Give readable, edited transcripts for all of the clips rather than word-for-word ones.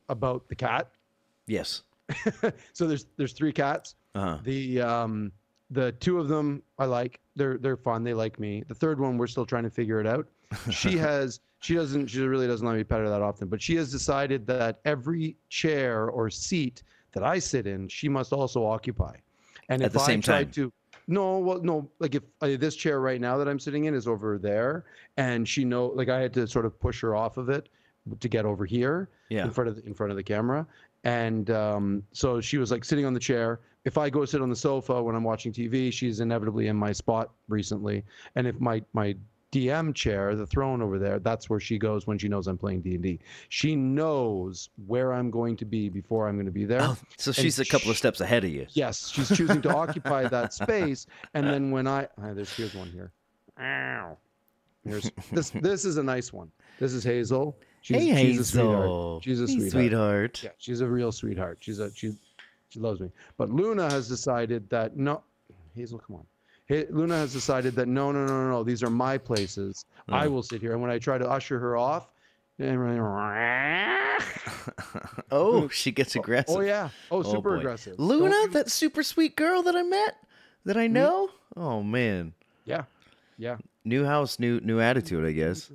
About the cat. Yes. So there's 3 cats. The 2 of them I like. They're fun. They like me. The 3rd one we're still trying to figure it out. She really doesn't let me pet her that often, but she has decided that every chair or seat that I sit in, she must also occupy. And at the same time. No, like if this chair right now that I'm sitting in is over there, and like I had to sort of push her off of it to get over here in front of the camera. And so she was like sitting on the chair. If I go sit on the sofa when I'm watching TV, she's inevitably in my spot recently. And if my DM chair, the throne over there, that's where she goes when she knows I'm playing D&D. She knows where I'm going to be before I'm going to be there. Oh, so she's a couple of steps ahead of you. Yes, she's choosing to occupy that space. And then when here's one here. Ow. Here's this is a nice one. This is Hazel. She's a sweetheart. She's a sweetheart. Yeah, she's a real sweetheart. She loves me. But Luna has decided that no, Hazel, come on. Luna has decided that no, these are my places. I will sit here. And when I try to usher her off, oh, she gets aggressive. Oh yeah. Oh, super aggressive. Luna, that super sweet girl that I met, that I know. Oh man. Yeah. New house, new attitude, I guess.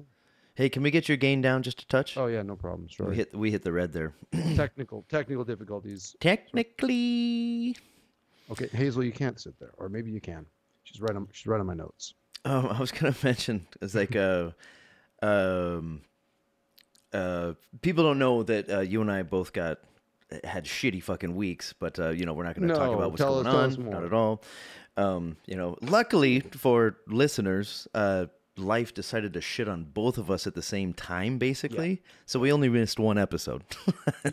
Hey, can we get your gain down just a touch? Oh yeah, no problem. Sorry. We hit the red there. Technical difficulties. Technically. Okay, Hazel, you can't sit there, or maybe you can. She's right on my notes. I was gonna mention it's like people don't know that you and I both had shitty fucking weeks, but we're not going to talk about what's going on. Not at all. Luckily for listeners, life decided to shit on both of us at the same time, basically. Yeah. So we only missed one episode.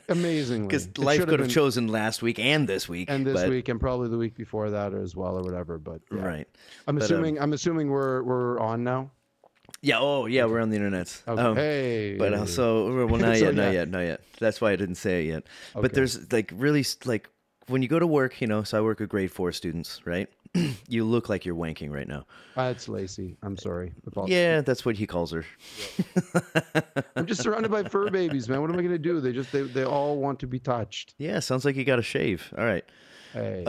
Amazingly. Because life could have chosen last week and this week. And this week and probably the week before that as well or whatever. But yeah. Right. I'm assuming we're on now. Yeah. Oh, yeah. We're on the internet. Okay. But also, well, not yet. That's why I didn't say it yet. Okay. But there's really when you go to work, so I work with grade 4 students, right? You look like you're wanking right now. That's Lacey. I'm sorry. Yeah, that's what he calls her. Yeah. I'm just surrounded by fur babies, man. What am I going to do? They all want to be touched. Yeah, sounds like you got to shave. All right. Hey.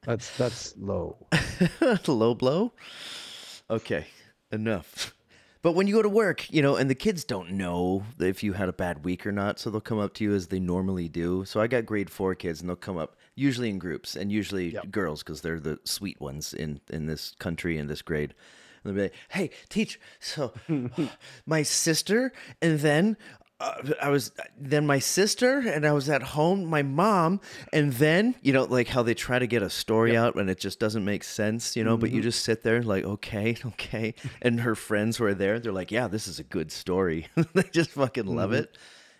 That's low. Low blow? Okay, enough. But when you go to work, and the kids don't know if you had a bad week or not, so they'll come up to you as they normally do. So I got grade 4 kids, and they'll come up usually in groups, and usually girls, because they're the sweet ones in this country, in this grade. And they'll be like, hey, teach, so my sister, and then my sister, and I was at home, my mom, and then, like how they try to get a story out and it just doesn't make sense, but you just sit there like, okay. And her friends who are there, they're like, yeah, this is a good story. They just fucking love it.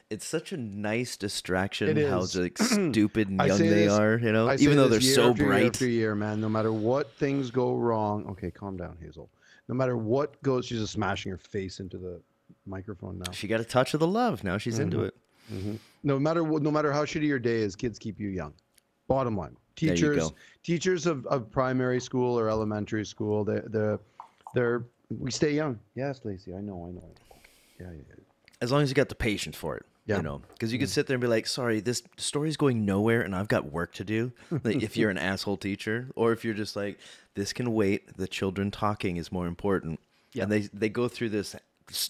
It's such a nice distraction how stupid and young they are, even though they're so bright. Year after year, man, no matter what things go wrong. Okay, calm down, Hazel. No matter what goes, she's just smashing her face into the microphone now. She got a touch of the love. Now she's into it. Mm-hmm. No matter how shitty your day is, kids keep you young. Bottom line, teachers of primary school or elementary school, we stay young. Yes, Lacey, I know. Yeah. As long as you got the patience for it. Because you could sit there and be like, sorry, this story's going nowhere and I've got work to do. Like, if you're an asshole teacher, or if you're just like, this can wait, the children talking is more important. Yeah. And they go through this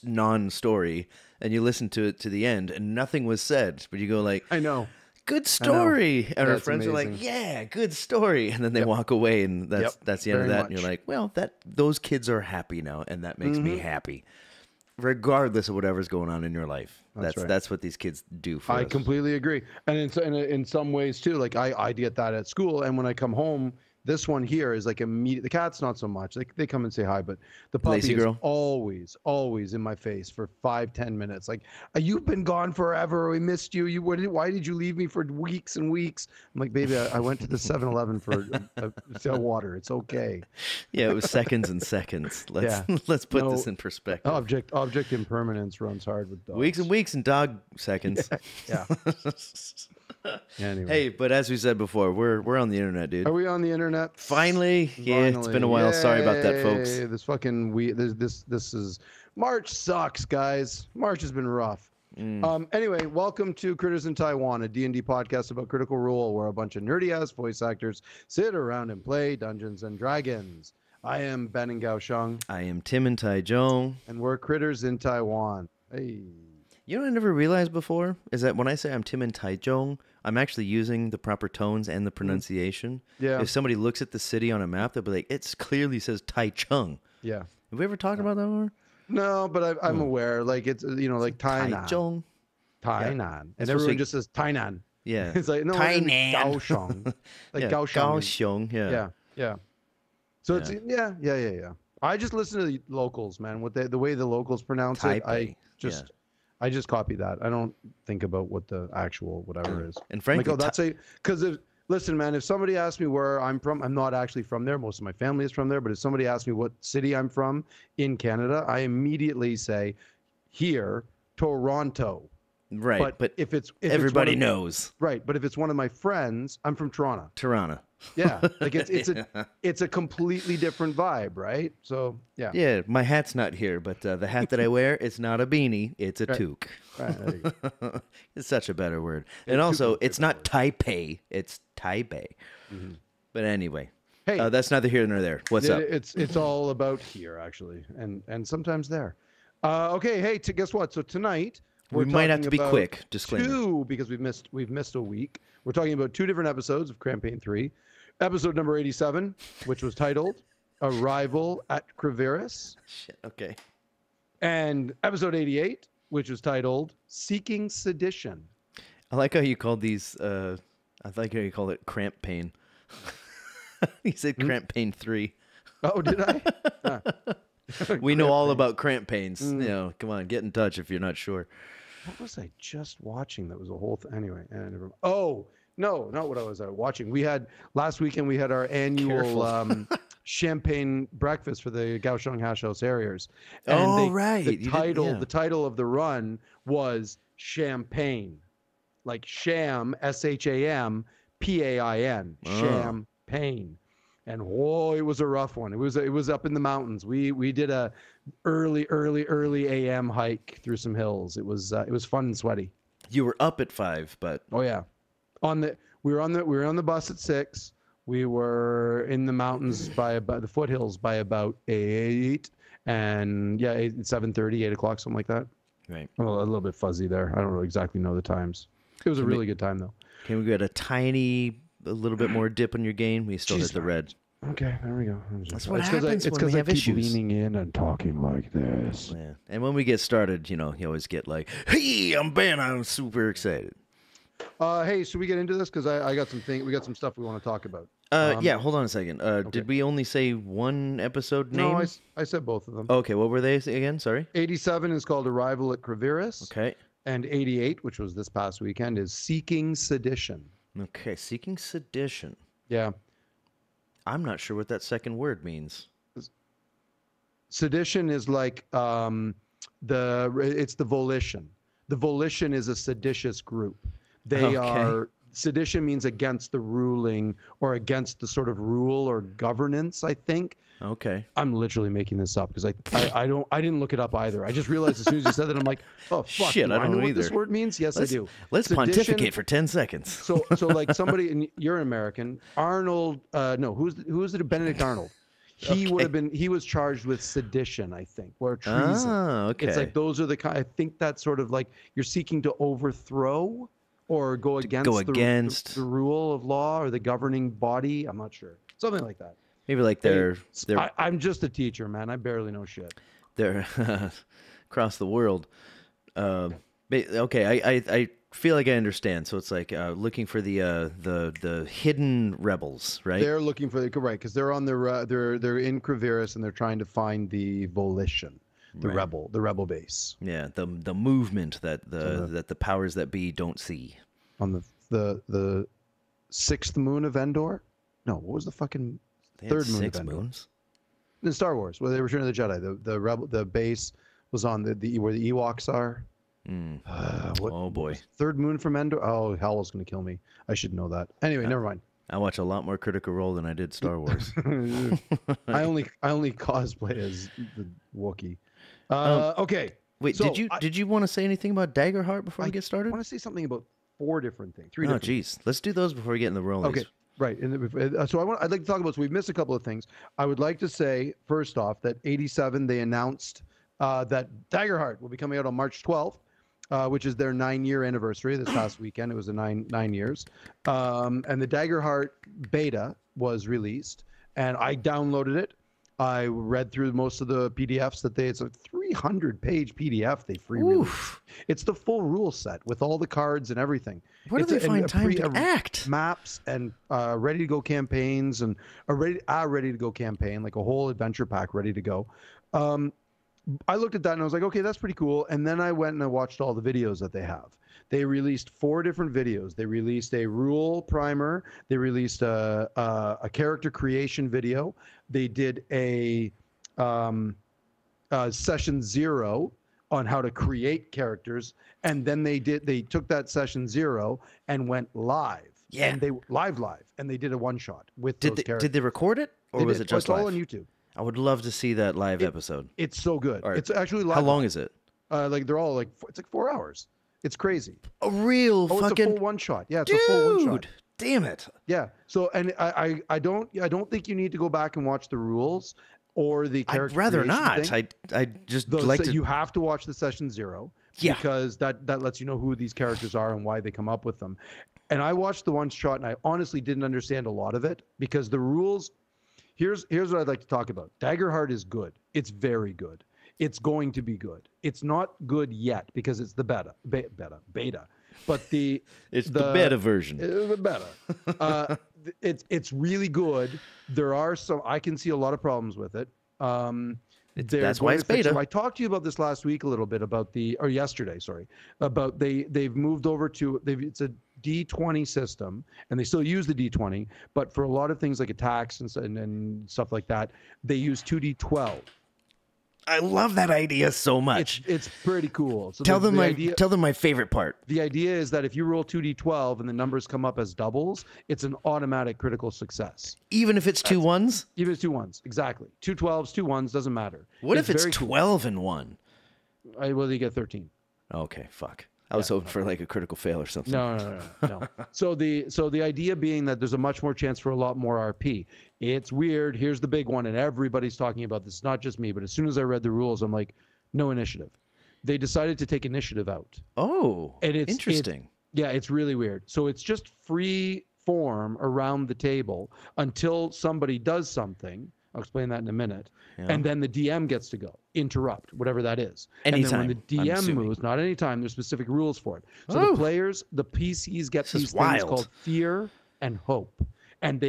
non-story and you listen to it to the end and nothing was said, but you go like, I know. Good story. And our friends are like, yeah, good story. And then they walk away and that's the end of that. And you're like, well, those kids are happy now and that makes me happy. Regardless of whatever's going on in your life. That's what these kids do for us. I completely agree. And in some ways too, like I get that at school, and when I come home, this one here is like immediate. The cat's not so much. They come and say hi, but the puppy is always in my face for 5-10 minutes. Like, you've been gone forever. We missed you. Why did you leave me for weeks and weeks? I'm like, baby, I went to the 7-Eleven for a water. It's okay. Yeah, it was seconds and seconds. Let's put this in perspective. Object impermanence runs hard with dogs. Weeks and weeks and dog seconds. Yeah. Anyway. Hey, but as we said before, we're on the internet, dude. Are we on the internet? Finally. Yeah, it's been a while. Yay. Sorry about that, folks. This fucking this is March sucks, guys. March has been rough. Anyway, welcome to Critters in Taiwan, a D&D podcast about Critical Role, where a bunch of nerdy-ass voice actors sit around and play Dungeons and Dragons. I am Ben and Gaosheng. I am Tim and Taizhong. And we're Critters in Taiwan. Hey. You know what I never realized before? Is that when I say I'm Tim and Taizhong, I'm actually using the proper tones and the pronunciation. Yeah. If somebody looks at the city on a map, they'll be like, it clearly says Taichung. Yeah. Have we ever talked about that before? No, but I'm aware. Like, it's, you know, like Tainan. Taichung. Tainan. Yeah. And everyone just says Tainan. Yeah. It's like, no, Tainan. Gaosheng. Like yeah. Gaosheng. Kaohsiung, yeah. Yeah. So it's, yeah. I just listen to the locals, man. The way the locals pronounce Taipei. I just copy that. I don't think about what the actual whatever is. And frankly, like, listen, man, if somebody asks me where I'm from, I'm not actually from there. Most of my family is from there. But if somebody asks me what city I'm from in Canada, I immediately say here, Toronto. Right. But if everybody knows. Right. But if it's one of my friends, I'm from Toronto. Toronto. Yeah. Like it's a completely different vibe, right? So yeah. Yeah, my hat's not here, but the hat that I wear, it's not a beanie, it's a toque. Right, there you go. It's such a better word. And also, it's not Taipei, it's Taipei. Mm-hmm. But anyway, hey, that's neither here nor there. What's up? It's all about here, actually, and sometimes there. Okay, hey, guess what? So tonight we might have to be quick. Disclaimer. Because we've missed a week. We're talking about 2 different episodes of Campaign 3. Episode number 87, which was titled Arrival at Kreviris. Shit, okay. And episode 88, which was titled Seeking Sedition. I like how you called these, I like how you called it Cramp Pain. You said Cramp Pain 3. Oh, did I? We know all about cramp pains. You know, come on, get in touch if you're not sure. What was I just watching? That was a whole thing. Anyway, no, not what I was watching. Last weekend we had our annual champagne breakfast for the Kaohsiung Hash House Harriers. And right. The title of the run was Champagne. Like sham, SHAM, PAIN. Champagne. And it was a rough one. It was up in the mountains. We did a early AM hike through some hills. It was fun and sweaty. You were up at 5, but oh yeah, we were on the bus at 6. We were in the mountains by the foothills by about 8, and 7:30, 8 o'clock, something like that. Right. A little bit fuzzy there. I don't exactly know the times. It was a really good time though. Can we get a little bit more dip on your gain? We still hit the red. Okay, there we go. That's what happens when we have issues. Leaning in and talking like this. Yeah. And when we get started, you always get like, "Hey, I'm Ben. I'm super excited." Hey, should we get into this? Because we got some stuff we want to talk about. Yeah, hold on a second. Okay. Did we only say one episode name? No, I said both of them. Okay, what were they again? Sorry. 87 is called Arrival at Kreviris. Okay. And 88, which was this past weekend, is Seeking Sedition. Okay, Seeking Sedition. Yeah. I'm not sure what that second word means. Sedition is like it's the volition. The volition is a seditious group. Sedition means against the ruling or against the sort of rule or governance, I think. Okay. I'm literally making this up because I didn't look it up either. I just realized as soon as you said that, I'm like, oh fuck, shit, I don't know what either. This word means? Yes, I do. Let's pontificate for 10 seconds. So like somebody, and you're an American, Arnold. No, who's it? Benedict Arnold. He would have been. He was charged with sedition, I think, or treason. Ah, okay. It's like those are the kind. I think that's sort of like you're seeking to overthrow or go against the rule of law or the governing body. I'm not sure. Something like that. Maybe like they're I'm just a teacher, man. I barely know shit. They're across the world. Okay, I feel like I understand. So it's like looking for the hidden rebels, right? They're looking for right because they're on they're in Kreviris and they're trying to find the volition, the rebel base. Yeah, the movement that the powers that be don't see. On the 6th moon of Endor? No, what was the fucking third moon of Endor? Moons? In Star Wars, where they Return of the Jedi, the base was on the where the Ewoks are. Oh boy! Third moon from Endor. Oh, hell was going to kill me. I should know that. Anyway, never mind. I watch a lot more Critical Role than I did Star Wars. I only cosplay as the Wookiee. Okay, Wait, So did you want to say anything about Daggerheart before we get started? I want to say something about 4 different things. 3 Oh, different geez. Let's do those before we get in the rollies. Okay, right. So I'd like to talk about. So we've missed a couple of things. I would like to say first off that 87 they announced that Daggerheart will be coming out on March 12th, which is their 9-year anniversary. This past weekend, it was a nine years, and the Daggerheart beta was released, and I downloaded it. I read through most of the PDFs that it's a 300-page PDF they free released. It's the full rule set with all the cards and everything. Where do they find time to act? Maps and ready to go campaigns and a ready to go campaign, like a whole adventure pack ready to go. I looked at that and I was like, okay, that's pretty cool. And then I went and I watched all the videos that they have. They released 4 different videos. They released a rule primer. They released a character creation video. They did a session 0 on how to create characters, and then they took that session 0 and went live. Yeah, and they live, and they did a one-shot with those characters. Did they record it, or was it just live? It's all on YouTube. I would love to see that live episode. It's so good. Right. It's actually live. How long is it? Like they're all like it's like 4 hours. It's crazy. A real fucking it's a full one-shot. Yeah, it's a full one-shot. Damn it. Yeah. So, and I don't think you need to go back and watch the rules or the character. I'd rather not. Thing. I just like to. You have to watch the session 0. Yeah. Because that lets you know who these characters are and why they come up with them. And I watched the one shot and I honestly didn't understand a lot of it because the rules. Here's what I'd like to talk about. Daggerheart is good. It's very good. It's going to be good. It's not good yet because it's the beta. But it's the beta version. The beta. It's really good. There are some. I can see a lot of problems with it. That's why it's beta. I talked to you about this last week a little bit yesterday. Sorry, about they've moved over to it's a D20 system, and they still use the D20, but for a lot of things like attacks and stuff like that, they use 2D12. I love that idea so much. It's pretty cool. So tell them my favorite part. The idea is that if you roll 2D12 and the numbers come up as doubles, it's an automatic critical success. Even if it's 2 1s? Even if it's 2 1s, exactly. 2 12s, 2 1s, doesn't matter. What if it's 12 and 1? Well, you get 13. Okay, fuck. I was hoping for like a critical fail or something. No. So the idea being that there's a much more chance for a lot more RP. It's weird. Here's the big one, and everybody's talking about this. Not just me, but as soon as I read the rules, I'm like, no initiative. They decided to take initiative out. Oh, and it's interesting. It's really weird. So it's just free form around the table until somebody does something. I'll explain that in a minute. Yeah. And then the DM gets to go, interrupt, whatever that is. Anytime. And then when the DM moves, not anytime, there's specific rules for it. So the PCs get these things called fear and hope. And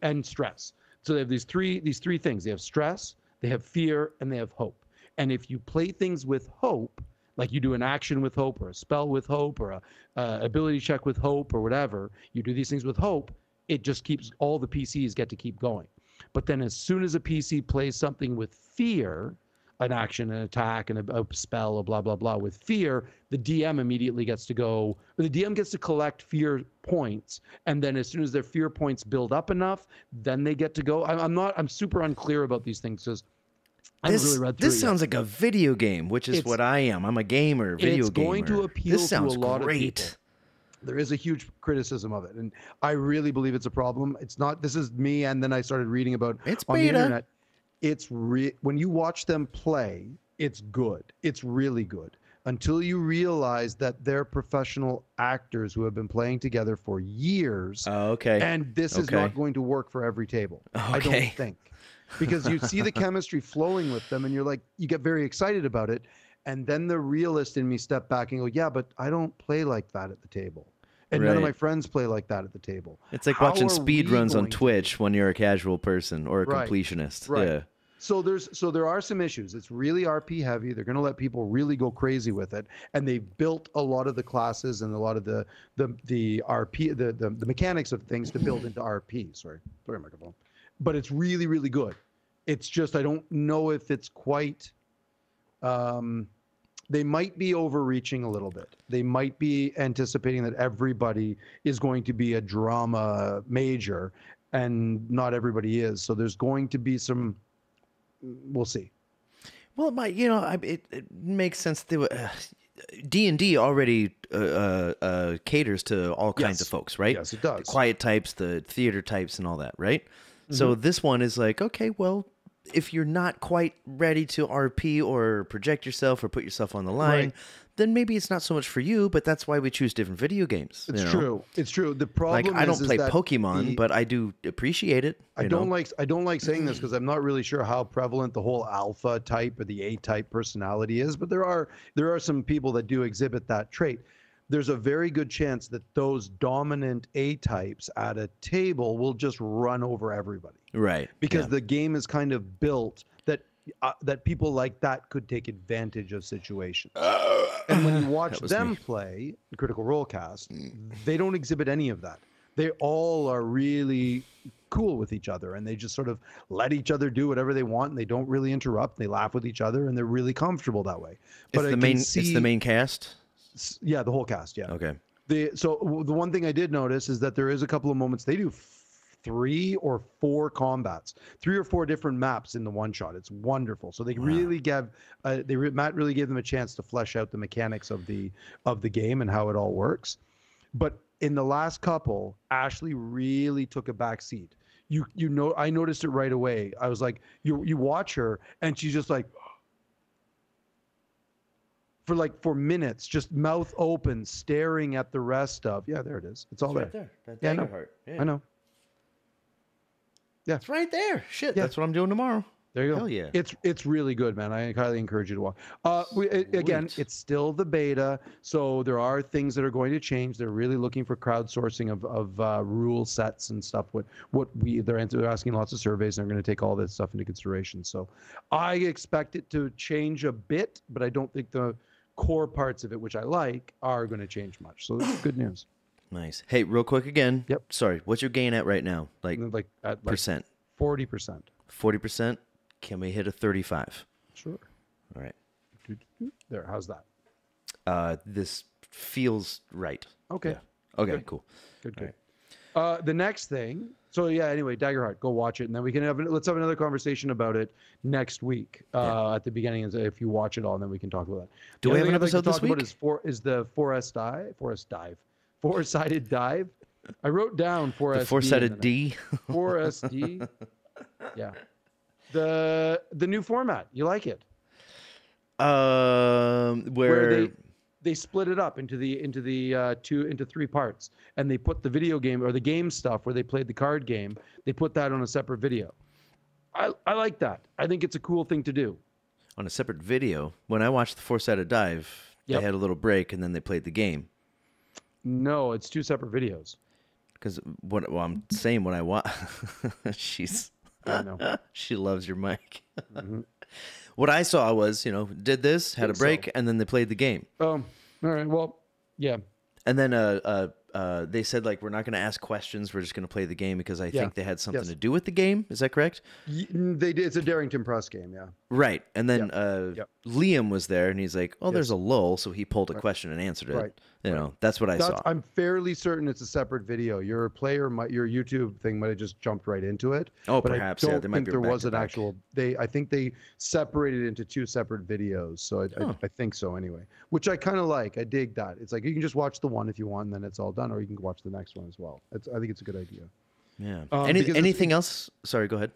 and stress. So they have these three things. They have stress, they have fear, and they have hope. And if you play things with hope, like you do an action with hope or a spell with hope or a ability check with hope or whatever, you do these things with hope, it just keeps all the PCs get to keep going. But then as soon as a PC plays something with fear, an action, an attack, and a spell, a blah, blah, blah, with fear, the DM immediately gets to go, the DM gets to collect fear points. And then as soon as their fear points build up enough, then they get to go. I'm super unclear about these things because I haven't really read through it. This sounds like a video game, which is what I am. I'm a gamer, video gamer. It's going to appeal to a lot of people. Great. There is a huge criticism of it, and I really believe it's a problem. It's not. This is me, and then I started reading about it's on beta. the internet. When you watch them play, it's good. It's really good until you realize that they're professional actors who have been playing together for years. Oh, okay. And this is not going to work for every table. Okay. I don't think, because you see the chemistry flowing with them, and you're like, you get very excited about it. And then the realist in me step back and go, yeah, but I don't play like that at the table. And none of my friends play like that at the table. It's like watching speed runs on Twitch when you're a casual person or a completionist. Right. Yeah. So there are some issues. It's really RP heavy. They're going to let people really go crazy with it. And they've built a lot of the classes and a lot of the RP, the mechanics of things to build into RP. Sorry, microphone. But it's really, really good. It's just I don't know if it's quite they might be overreaching a little bit. They might be anticipating that everybody is going to be a drama major, and not everybody is. So there's going to be some, we'll see. Well, it makes sense. D&D already caters to all kinds of folks, right? Yes, it does. The quiet types, the theater types, and all that, right? So this one is like, okay, well, if you're not quite ready to RP or project yourself or put yourself on the line, then maybe it's not so much for you, but that's why we choose different video games. It's true. It's true. The problem I don't is play that Pokemon, but I do appreciate it. I don't like saying this because I'm not really sure how prevalent the whole alpha type or the A-type personality is, but there are some people that do exhibit that trait. There's a very good chance that those dominant A-types at a table will just run over everybody. Right. Because the game is kind of built that people like that could take advantage of situations. And when you watch them play Critical Role Cast, they don't exhibit any of that. They all are really cool with each other, and they just sort of let each other do whatever they want, and they don't really interrupt. They laugh with each other, and they're really comfortable that way. But it's the main cast? Yeah, the whole cast, yeah. Okay. So the one thing I did notice is that there is a couple of moments they do 3 or 4 combats, 3 or 4 different maps in the one shot. It's wonderful. So they really Matt really gave them a chance to flesh out the mechanics of the game and how it all works. But in the last couple, Ashley really took a back seat. I noticed it right away. I was like, you watch her and she's just like for minutes, just mouth open, staring at the rest of. Yeah, there it is. It's all right there. That dagger heart. Yeah. I know. Yeah, it's right there. Shit, that's what I'm doing tomorrow. There you go. Hell yeah. It's really good, man. I highly encourage you to watch. Again, it's still the beta, so there are things that are going to change. They're really looking for crowdsourcing of rule sets and stuff. They're asking lots of surveys, and they're going to take all this stuff into consideration. So I expect it to change a bit, but I don't think the core parts of it, which I like, are going to change much. So it's good news. Nice. Hey, real quick again. Yep. Sorry. What's your gain at right now? Percent. 40%. 40%. Can we hit a 35? Sure. All right. There. How's that? This feels right. Okay. Yeah. Okay. Good. Cool. Good. Right. The next thing. So yeah. Anyway, Daggerheart. Go watch it, and then we can let's have another conversation about it next week. At the beginning, if you watch it all, and then we can talk about that. Do we have an episode this week? Is the four-sided dive. I wrote down 4SD. The four-sided D. 4SD. Yeah. The new format. You like it? Where they split it up into 3 parts, and they put the video game or the game stuff where they played the card game. They put that on a separate video. I like that. I think it's a cool thing to do. On a separate video. When I watched the four-sided dive, they had a little break and then they played the game. No, it's 2 separate videos. Because I'm saying when I watch, I know. She loves your mic. What I saw was, did this, had a break, and then they played the game. All right. Well, yeah. And then they said, we're not going to ask questions. We're just going to play the game because I think they had something to do with the game. Is that correct? They did. It's a Darrington Press game, yeah. Right. And then Liam was there, and he's like, there's a lull, so he pulled a question and answered it. Right. That's what I saw. I'm fairly certain it's a separate video. Your YouTube thing might have just jumped right into it. Oh, perhaps. I don't think there was an actual. I think they separated into 2 separate videos. So I think so anyway. Which I kind of like. I dig that. It's like you can just watch the one if you want, and then it's all done, or you can watch the next one as well. I think it's a good idea. Yeah. Anything else? Sorry, go ahead.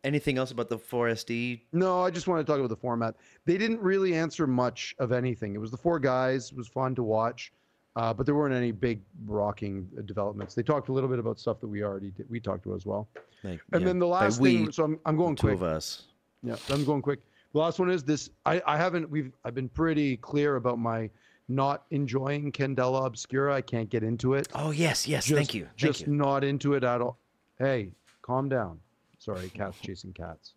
Anything else about the 4SD? No, I just want to talk about the format. They didn't really answer much of anything. It was the 4 guys. It was fun to watch, but there weren't any big rocking developments. They talked a little bit about stuff that we talked about as well. Then the last thing. So I'm going quick. 2 of us. Yeah, I'm going quick. The last one is this. I've been pretty clear about my not enjoying Candela Obscura. I can't get into it. Oh yes, thank you. Just not into it at all. Hey, calm down. Sorry, cats chasing cats.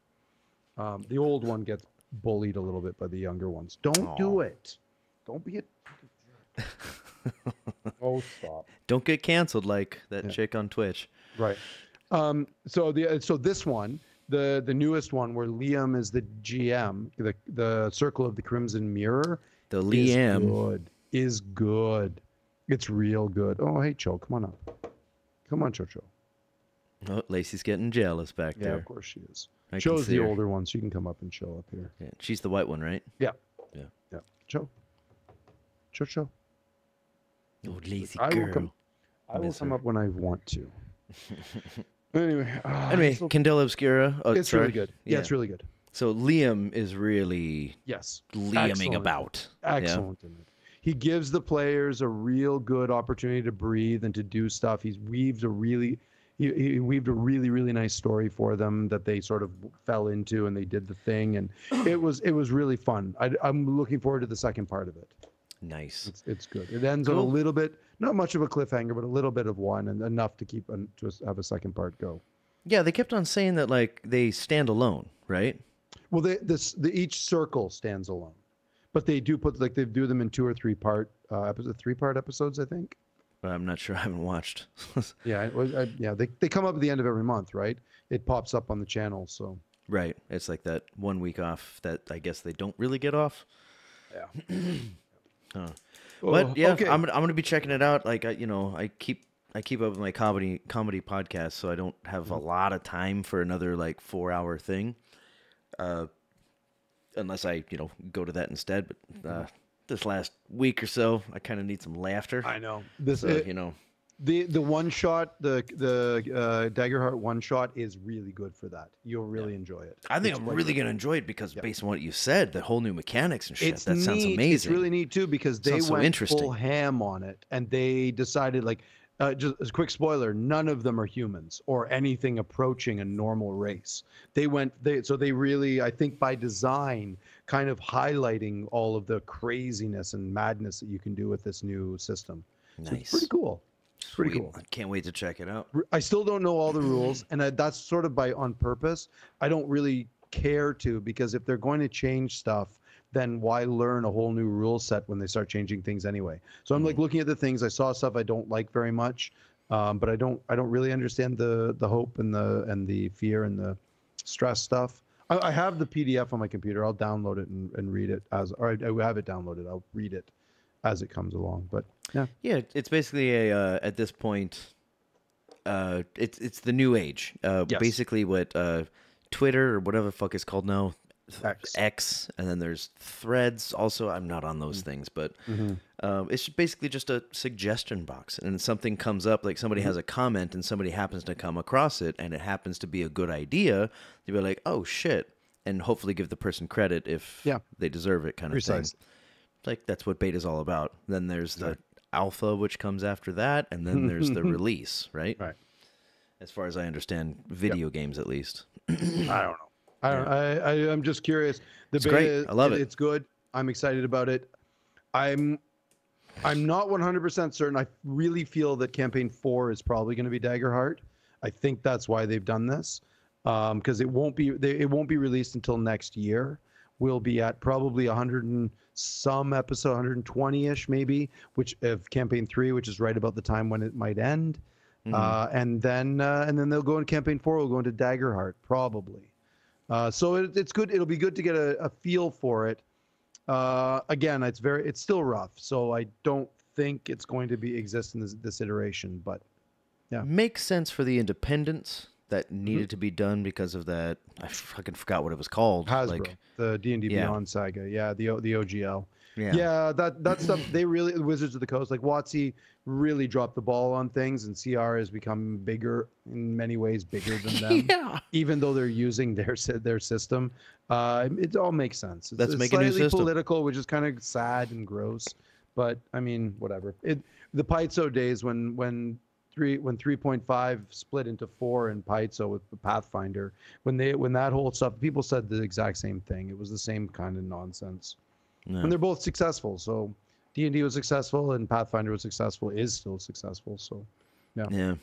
The old one gets bullied a little bit by the younger ones. Don't do it. Don't be a... Oh, stop. Don't get canceled like that chick on Twitch. Right. So this one, the newest one where Liam is the GM, the Circle of the Crimson Mirror. The Liam is good. It's real good. Oh, hey, Cho, come on up. Come on, Cho. Oh, Lacey's getting jealous back there. Yeah, of course she is. Joe's the older one, so you can come up and chill up here. Yeah, she's the white one, right? Yeah. Yeah. Yeah. Joe. Joe. Oh, lazy girl. I will come up when I want to. Anyway, Candela Obscura. Oh, it's really good. Yeah, it's really good. So Liam is really Liaming about. Excellent in it. He gives the players a real good opportunity to breathe and to do stuff. He weaved a really nice story for them that they sort of fell into, and they did the thing, and it was really fun. I'm looking forward to the second part of it. Nice. It's good. It ends on a little bit, not much of a cliffhanger, but a little bit of one, and enough to keep to have a second part go. Yeah, they kept on saying that like they stand alone, right? Well, each circle stands alone, but they do put they do them in 2 or 3 part episodes, I think. But I'm not sure. I haven't watched. Yeah, they come up at the end of every month, right? It pops up on the channel, so. Right, it's like that 1 week off that I guess they don't really get off. Yeah. Huh. But yeah, okay. I'm gonna be checking it out. Like I keep up with my comedy podcast, so I don't have a lot of time for another like 4-hour thing, unless I go to that instead. But this last week or so, I kind of need some laughter. I know the one shot, the Daggerheart one shot is really good for that. You'll really enjoy it. I think I'm really gonna enjoy it because based on what you said, the whole new mechanics and shit. That sounds amazing. It's really neat too because they went full ham on it, and they decided just a quick spoiler, none of them are humans or anything approaching a normal race. They really, I think by design, kind of highlighting all of the craziness and madness that you can do with this new system. Nice. So it's pretty cool. Pretty cool. I can't wait to check it out. I still don't know all the rules, and that's sort of on purpose. I don't really care to, because if they're going to change stuff, then why learn a whole new rule set when they start changing things anyway? So I'm like looking at the things. I saw stuff I don't like very much, but I don't really understand the hope and the fear and the stress stuff. I have the PDF on my computer. I'll download it and read it I have it downloaded. I'll read it as it comes along. But yeah, it's basically at this point, it's the new age. Yes. Basically, what Twitter or whatever the fuck is called now, X, and then there's Threads. Also, I'm not on those things, but it's basically just a suggestion box, and something comes up, like somebody has a comment, and somebody happens to come across it, and it happens to be a good idea. You'll be like, oh shit, and hopefully give the person credit if they deserve it, kind of thing. Like that's what beta's all about. Then there's the alpha, which comes after that, and then there's the release, right? Right. As far as I understand, video games at least. I don't know. I'm just curious. It's great. I love it. It's good. I'm excited about it. I'm not 100% certain. I really feel that campaign 4 is probably going to be Daggerheart. I think that's why they've done this, because it won't be released until next year. We'll be at probably 100 and some episode, 120-ish maybe, which of campaign 3, which is right about the time when it might end. And then they'll go into campaign 4. We'll go into Daggerheart probably. So it's good. It'll be good to get a feel for it. Again, it's still rough, so I don't think it's going to exist in this iteration. But yeah, makes sense for the independence that needed to be done because of that. I fucking forgot what it was called. Hasbro, like the D&D Beyond saga. Yeah, the OGL. Yeah, that stuff. They really, Wizards of the Coast, like WotC, really dropped the ball on things, and CR has become bigger in many ways, bigger than them. Even though they're using their system, it all makes sense. It's make a new system. Political, which is kind of sad and gross, but I mean, whatever. The Paizo days when 3.5 split into 4 in Paizo with the Pathfinder, when that whole stuff, people said the exact same thing. It was the same kind of nonsense. No. And they're both successful. So D&D was successful and Pathfinder was successful, is still successful. So yeah.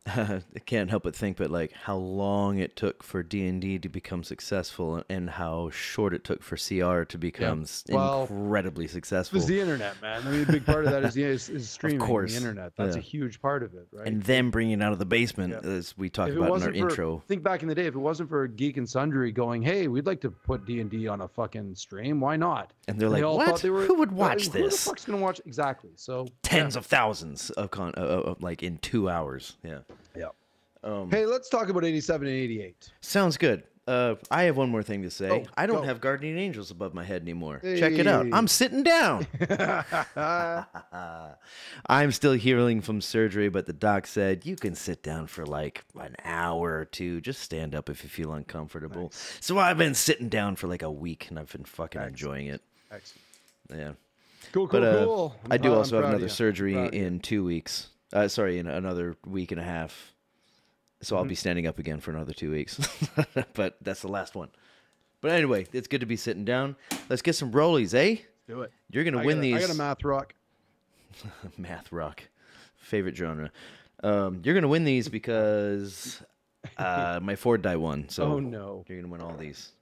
I can't help but think, but like how long it took for D&D to become successful and how short it took for CR to become incredibly successful. It's the internet, man. I mean, a big part of that is streaming. Of course. The internet. That's a huge part of it, right? And them bringing it out of the basement, as we talked about in our intro. Think back in the day, if it wasn't for Geek and Sundry going, hey, we'd like to put D&D on a fucking stream, why not? And they're like, what? Who would watch this? Who the fuck's going to watch? Exactly. So tens of thousands of like in 2 hours. Yeah. Hey, let's talk about 87 and 88. Sounds good. I have one more thing to say. Oh, I don't have guardian angels above my head anymore. Check it out. I'm sitting down. I'm still healing from surgery, but the doc said you can sit down for like an hour or two. Just stand up if you feel uncomfortable. Nice. So I've been sitting down for like a week, and I've been fucking enjoying it. Excellent. Yeah. Cool. I do also have another surgery in 2 weeks. Sorry, in another week and a half. So I'll be standing up again for another 2 weeks. But that's the last one. But anyway, it's good to be sitting down. Let's get some rollies, eh? Do it. You're going to win these. I got a math rock. Math rock. Favorite genre. You're going to win these because my Ford die won. So oh, no. You're going to win all these.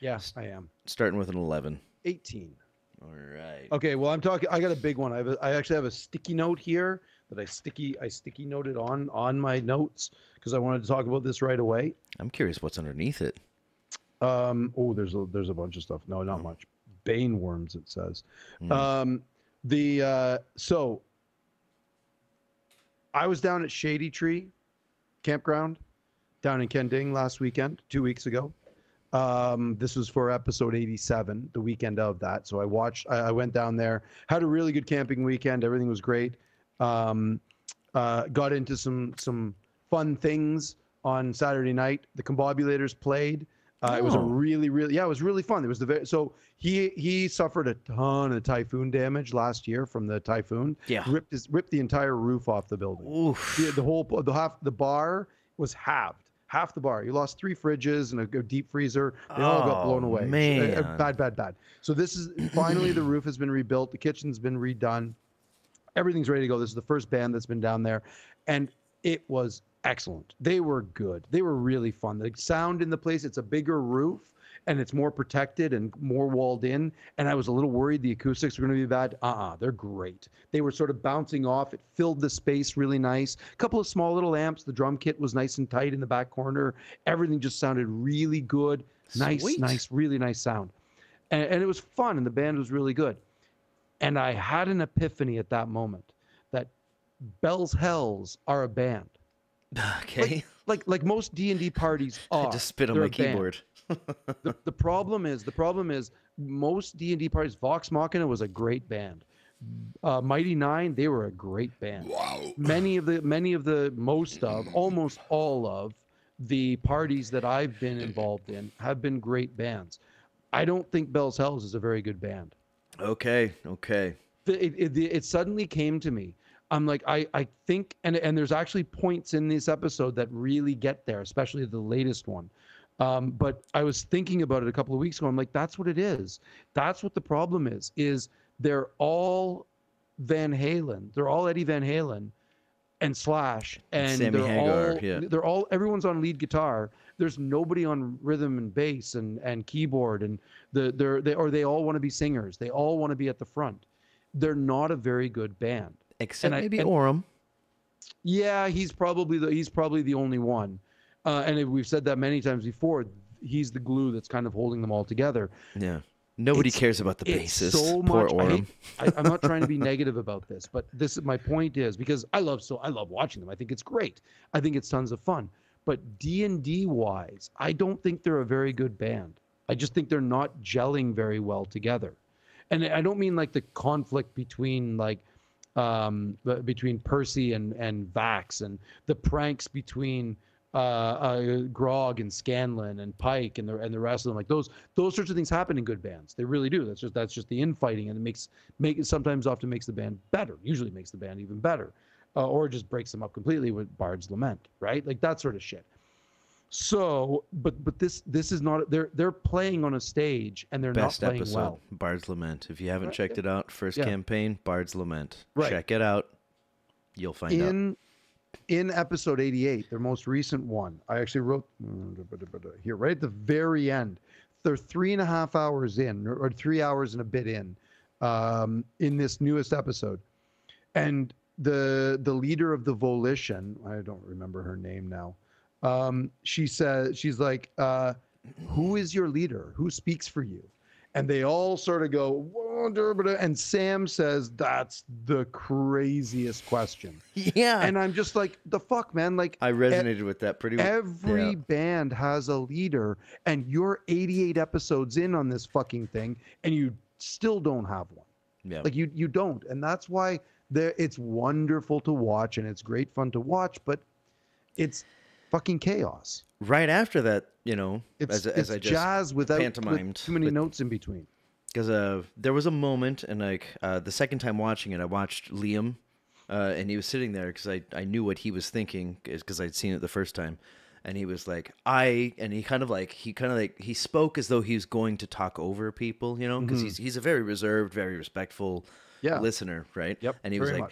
Yes, I am. Starting with an 11. 18. All right. Okay, well, I got a big one. I actually have a sticky note here that I sticky noted on my notes because I wanted to talk about this right away. I'm curious what's underneath it. There's a bunch of stuff. No, not much. Bane worms, it says. So I was down at Shady Tree Campground down in Kending last weekend, 2 weeks ago. This was for episode 87, the weekend of that. So I went down there, had a really good camping weekend. Everything was great. Got into some fun things on Saturday night. The Combobulators played. It was a really, it was really fun. It was so he suffered a ton of typhoon damage last year from the typhoon. Yeah, ripped the entire roof off the building. Oof. The bar was halved. Half the bar. You lost 3 fridges and a deep freezer. They all got blown away. Man. Bad. So this is finally the roof has been rebuilt. The kitchen's been redone. Everything's ready to go. This is the first band that's been down there. And it was excellent. They were good. They were really fun. The sound in the place, it's a bigger roof and it's more protected and more walled in. And I was a little worried the acoustics were going to be bad. They're great. They were sort of bouncing off. It filled the space really nice. A couple of small little amps. The drum kit was nice and tight in the back corner. Everything just sounded really good. Sweet. Nice, really nice sound. And it was fun and the band was really good. And I had an epiphany at that moment that Bell's Hells are a band. Okay. Like most D&D parties are. I just spit on my keyboard. the problem is most D&D parties, Vox Machina was a great band. Mighty Nine, they were a great band. Wow. Almost all of the parties that I've been involved in have been great bands. I don't think Bell's Hells is a very good band. Okay. It suddenly came to me. I'm like, I think, and there's actually points in this episode that really get there, especially the latest one. But I was thinking about it a couple of weeks ago. I'm like, that's what it is. That's what the problem is they're all Van Halen. They're all Eddie Van Halen and Slash. And Sammy Hagar, they're all, everyone's on lead guitar. There's nobody on rhythm and bass and keyboard. And they all want to be singers. They all want to be at the front. They're not a very good band. Except maybe Orem. Yeah, he's probably the only one. And we've said that many times before. He's the glue that's kind of holding them all together. Yeah. Nobody cares about the bassist. So Poor much. Orem. I'm not trying to be negative about this, but my point is because I love watching them. I think it's great. I think it's tons of fun. But D&D wise, I don't think they're a very good band. I just think they're not gelling very well together. And I don't mean like the conflict between Percy and Vax and the pranks between Grog and Scanlan and Pike and the rest of them. Like those sorts of things happen in good bands. They really do. That's just the infighting, and it sometimes often makes the band better. Usually makes the band even better, or just breaks them up completely with Bard's Lament, right? Like that sort of shit. So, but this is not. They're playing on a stage and they're Best not playing episode, well. Bard's Lament. If you haven't checked it out, first campaign, Bard's Lament. Right. Check it out. You'll find out. In episode 88, their most recent one, I actually wrote here right at the very end. They're 3.5 hours in, or 3 hours and a bit in this newest episode, and the leader of the Volition, I don't remember her name now. She says, she's like, who is your leader? Who speaks for you? And they all sort of go, whoa. and Sam says that's the craziest question. Yeah. And I'm just like, the fuck, man. Like, I resonated with that pretty well. Every band has a leader, and you're 88 episodes in on this fucking thing, and you still don't have one. Yeah. Like you don't. And that's why it's wonderful to watch, and it's great fun to watch, but it's fucking chaos. Right after that, you know, it's as I just jazz without pantomimed, too many notes in between. Because there was a moment, and like the second time watching it, I watched Liam, and he was sitting there because I knew what he was thinking because I'd seen it the first time, and he was like, he spoke as though he was going to talk over people, you know, because he's a very reserved, very respectful listener, right? Yep. And he was like,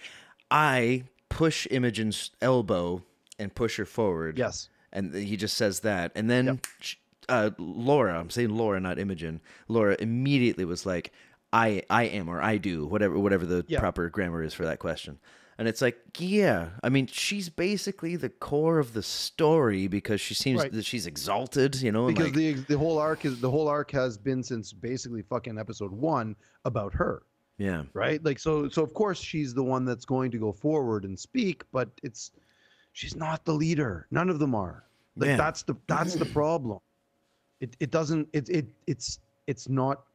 I push Imogen's elbow and push her forward. Yes. And he just says that. And then Laura, I'm saying Laura, not Imogen, Laura immediately was like, I am, or I do, whatever the proper grammar is for that question. And it's like, yeah, I mean, she's basically the core of the story because she seems that she's exalted, you know. Because and like, the whole arc has been since basically fucking episode 1 about her. Yeah. Right? Like so of course she's the one that's going to go forward and speak, but she's not the leader. None of them are. Like that's the problem. It's not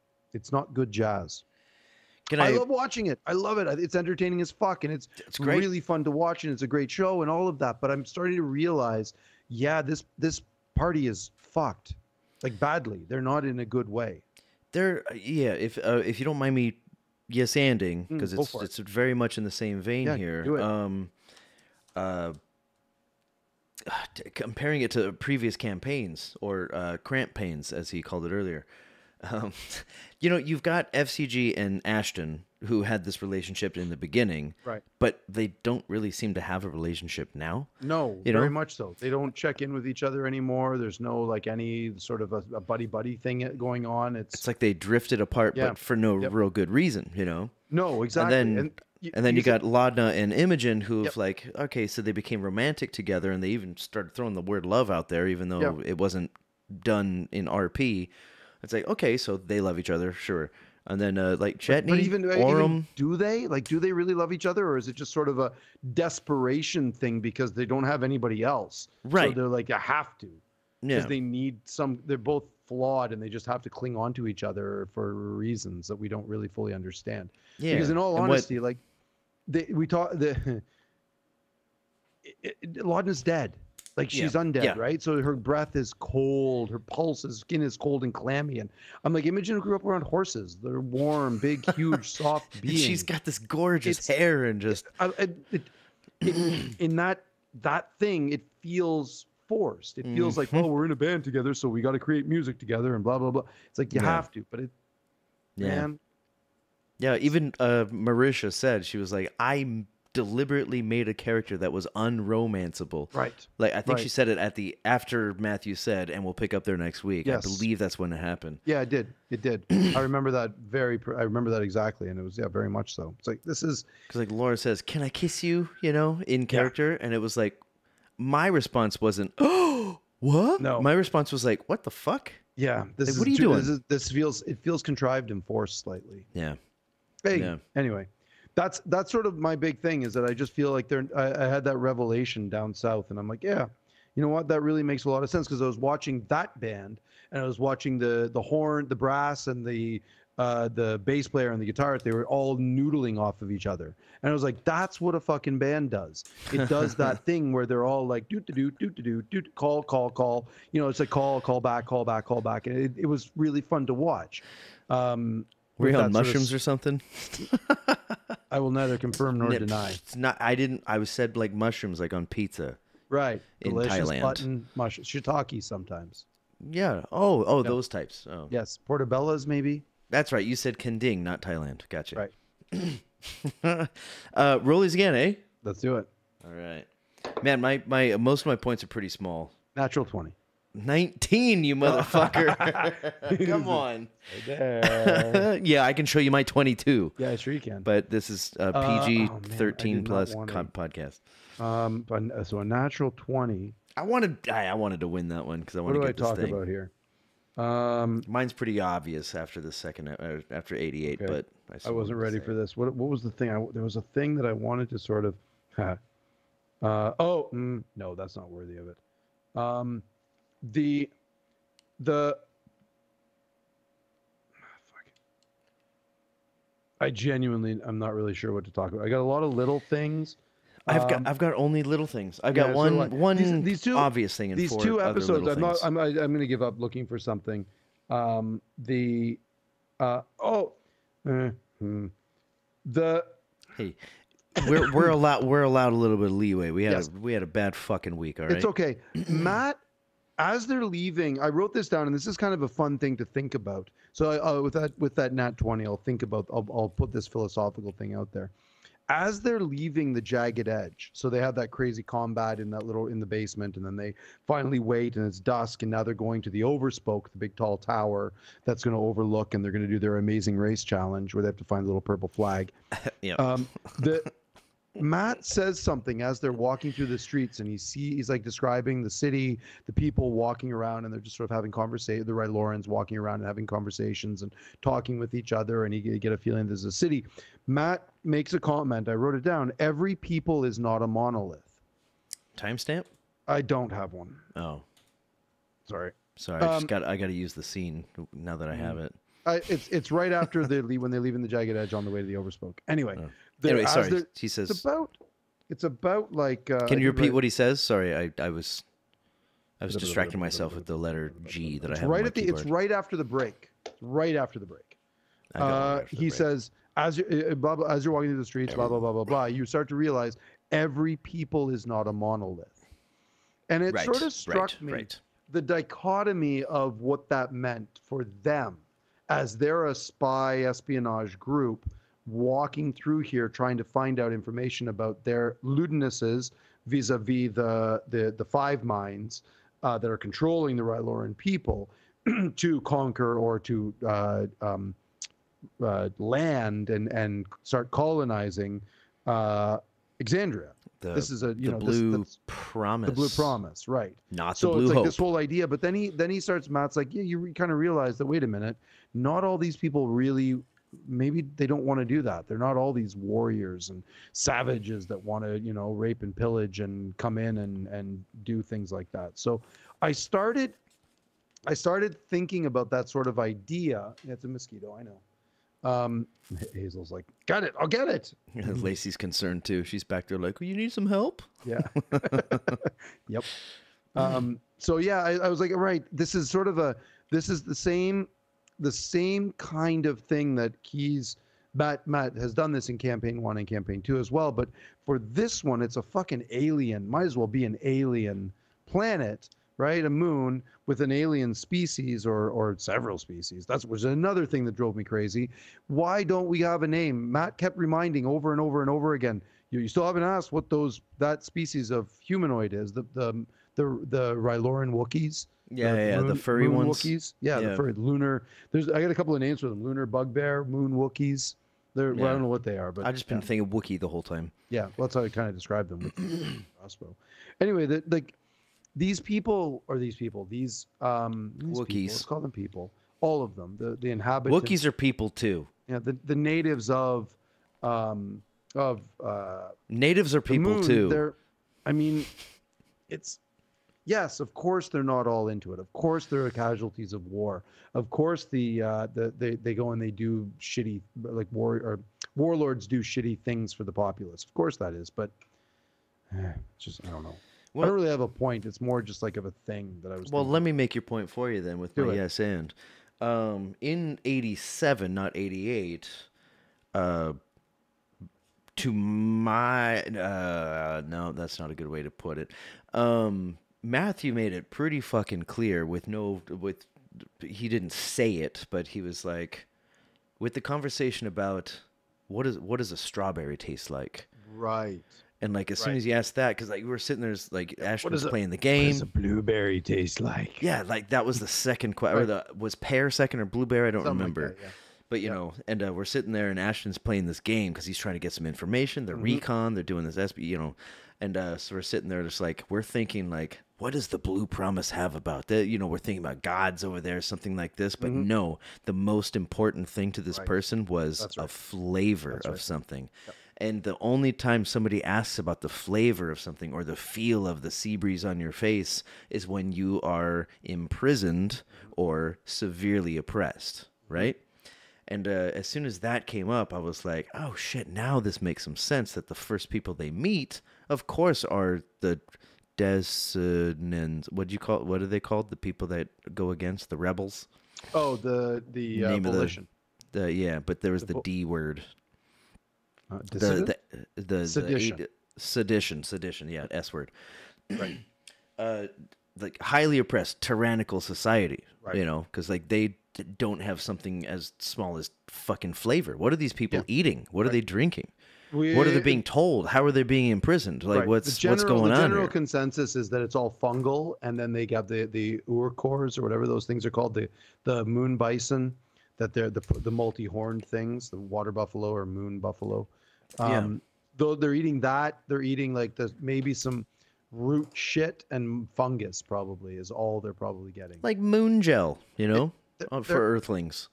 good jazz. I love watching it. I love it. It's entertaining as fuck, and it's great. Really fun to watch, and it's a great show and all of that. But I'm starting to realize, this party is fucked, like badly. They're not in a good way. If you don't mind me yes-anding, because it's very much in the same vein here. Do it. Comparing it to previous campaigns or cramp pains, as he called it earlier. You know, you've got FCG and Ashton who had this relationship in the beginning, right? But they don't really seem to have a relationship now. No, very much so. They don't check in with each other anymore. There's no like any sort of a buddy thing going on. It's like they drifted apart, but for no real good reason, you know? No, exactly. And then you got Laudna and Imogen who've like, okay, so they became romantic together, and they even started throwing the word love out there, even though it wasn't done in RP. It's like, okay, so they love each other, sure. And then like Chetney, but even do they really love each other, or is it just sort of a desperation thing because they don't have anybody else? Right. So they're like, I have to. Because they need they're both flawed, and they just have to cling on to each other for reasons that we don't really fully understand. Yeah. Because in all honesty, like Laudna's dead. Like she's undead, right? So her breath is cold, her skin is cold and clammy. And I'm like, Imogen grew up around horses. They're warm, big, huge, soft beings. She's got this gorgeous hair and just in that thing, it feels forced. It feels like, well, we're in a band together, so we got to create music together and blah blah blah. It's like you have to, but man. Yeah, even Marisha said, she was like, I deliberately made a character that was unromanceable. Right. Like I think she said it after Matthew said, and we'll pick up there next week. Yes. I believe that's when it happened. Yeah, it did. It did. I remember that I remember that exactly, and it was very much so. It's like this is because like Laura says, "Can I kiss you?" You know, in character, and it was like my response wasn't, "Oh, what?" No, my response was like, "What the fuck?" Yeah. What are you doing? This feels contrived and forced slightly. Yeah. Hey. Yeah. Anyway. That's sort of my big thing is that I just feel like I had that revelation down south, and I'm like, yeah, you know what? That really makes a lot of sense because I was watching that band, and I was watching the horn, the brass, and the bass player and the guitarist. They were all noodling off of each other, and I was like, that's what a fucking band does. It does that thing where they're all like do call. You know, it's like call back, and it was really fun to watch. Were you on mushrooms or something? I will neither confirm nor deny. It's not. I didn't. I was said like mushrooms, like on pizza. Right. In delicious Thailand. Button mushrooms, shiitake sometimes. Yeah. Oh, those types. Oh. Yes, portobellas maybe. That's right. You said Kending, not Thailand. Gotcha. Right. Rollies again, eh? Let's do it. All right. Man, my most of my points are pretty small. Natural 20. 19, you motherfucker. Come on. Yeah, I can show you my 22. Yeah, sure you can. But this is a PG-13 plus podcast. So a natural 20. I wanted to win that one because I want to get this thing. What do I talk about here? Mine's pretty obvious after the second, after 88, okay. but I wasn't ready for this. What was the thing? There was a thing that I wanted to sort of. No, that's not worthy of it. Fuck. I genuinely, I'm not really sure what to talk about. I got a lot of little things. I've got only little things. I've got these two obvious thing. And these two episodes. I'm going to give up looking for something. Hey, we're allowed a little bit of leeway. We had a bad fucking week. All right, it's okay. Matt, as they're leaving, I wrote this down, and this is kind of a fun thing to think about. So with that nat 20, I'll put this philosophical thing out there. As they're leaving the jagged edge, so they have that crazy combat in the basement, and then they finally wait, and it's dusk, and now they're going to the Overspoke, the big tall tower that's going to overlook, and they're going to do their amazing race challenge where they have to find a little purple flag. Yeah. Matt says something as they're walking through the streets, and he's like describing the city, the people walking around, and they're just sort of having conversation. The Rylorans walking around and having conversations and talking with each other, and you get a feeling there's a city. Matt makes a comment. I wrote it down. Every people is not a monolith. Timestamp? I don't have one. Oh, sorry. I got to use the scene now that I have it. It's right after when they leave in the jagged edge on the way to the Overspoke. Anyway. Anyway, sorry. He says it's about like. Can you repeat what he says? Sorry, I was distracting myself with the letter G that I have. It's right after the break. Right after the break. He says, as you're walking through the streets, blah blah blah blah blah, you start to realize every people is not a monolith, and it sort of struck me the dichotomy of what that meant for them, as they're a spy espionage group walking through here trying to find out information about their Ludinuses vis-a-vis the five minds that are controlling the Ryloran people to conquer or to land and start colonizing Exandria. This is the Blue Promise. The Blue Promise, right? Not the Blue Hope. So it's like this whole idea, but then he starts. Matt's like, yeah, you kind of realize that. Wait a minute, not all these people really. Maybe they don't want to do that. They're not all these warriors and savages that want to, rape and pillage and come in and do things like that. So I started thinking about that sort of idea. It's a mosquito, I know. Hazel's like, got it, I'll get it. Lacey's concerned too. She's back there like, well, you need some help? Yeah. Yep. So yeah, I was like, all right, this is the same kind of thing that Matt has done this in campaign 1 and campaign 2 as well, but for this one it's a fucking alien, might as well be an alien planet, right? A moon with an alien species or several species. That was another thing that drove me crazy. Why don't we have a name? Matt kept reminding over and over and over again, you still haven't asked what that species of humanoid is, the Ryloran Wookiees. The furry moon ones. Wookiees. The furry lunar. I got a couple of names for them: lunar bugbear, moon Wookiees. I don't know what they are, but I've just been thinking Wookiee the whole time. Yeah, well, that's how I kind of describe them with crossbow. Anyway, these Wookiees. Let's call them people. All of them. The inhabitants. Wookiees are people too. Yeah, the natives of natives are people too. Yes, of course they're not all into it. Of course there are casualties of war. Of course they go and they do shitty, like warlords do shitty things for the populace. Of course that is, but it's just, I don't know. Well, I don't really have a point. It's more just like of a thing that I was. Well, let me make your point for you then with my yes and. In 87, not 88, to my no, that's not a good way to put it. Matthew made it pretty fucking clear he didn't say it, but he was like, with the conversation about what does a strawberry taste like? Right. And like as soon as you asked that, because like we were sitting there, like Ashton was playing the game. What does a blueberry taste like? Yeah, like that was the second question. Or was pear second or blueberry? I don't remember. Like that, yeah. But, you know, and we're sitting there, and Ashton's playing this game because he's trying to get some information. They're recon, they're doing this SB, you know. And so we're sitting there just like, we're thinking like, what does the Blue Promise have about that? You know, we're thinking about gods over there, something like this. But no, the most important thing to this person was a flavor of something. Yep. And the only time somebody asks about the flavor of something or the feel of the sea breeze on your face is when you are imprisoned or severely oppressed, right? And as soon as that came up, I was like, oh, shit, now this makes some sense that the first people they meet, of course, are the Descendants. What are they called? The people that go against the rebels? Oh, the volition. But there was the D word. Sedition. Sedition, yeah, S word. Right. Like highly oppressed, tyrannical society, right. You know, because like they don't have something as small as fucking flavor. What are these people eating? What are they drinking? What are they being told? How are they being imprisoned? Like what's going on? The general here? consensus is that it's all fungal, and then they got the urkors or whatever those things are called, the moon bison, that they're the multi-horned things, the water buffalo or moon buffalo. Though they're eating that, they're eating like maybe some root shit and fungus probably is all they're probably getting. Like moon gel, you know, for earthlings.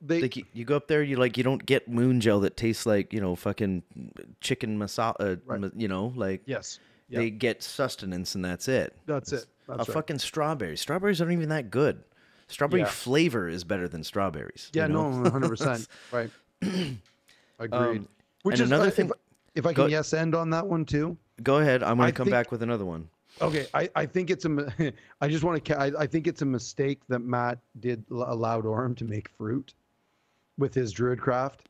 Like you go up there, you don't get moon gel that tastes like, you know, fucking chicken masala, you know, like they get sustenance and that's it. That's it. That's fucking strawberry. Strawberries aren't even that good. Strawberry flavor is better than strawberries. Yeah, you know? no, 100%. Right. Agreed. Which is another thing. If I can end on that one too. Go ahead. I'm going to come back with another one. Okay, I think it's I just want to. I think it's a mistake that Matt allowed Orm to make fruit with his Druidcraft.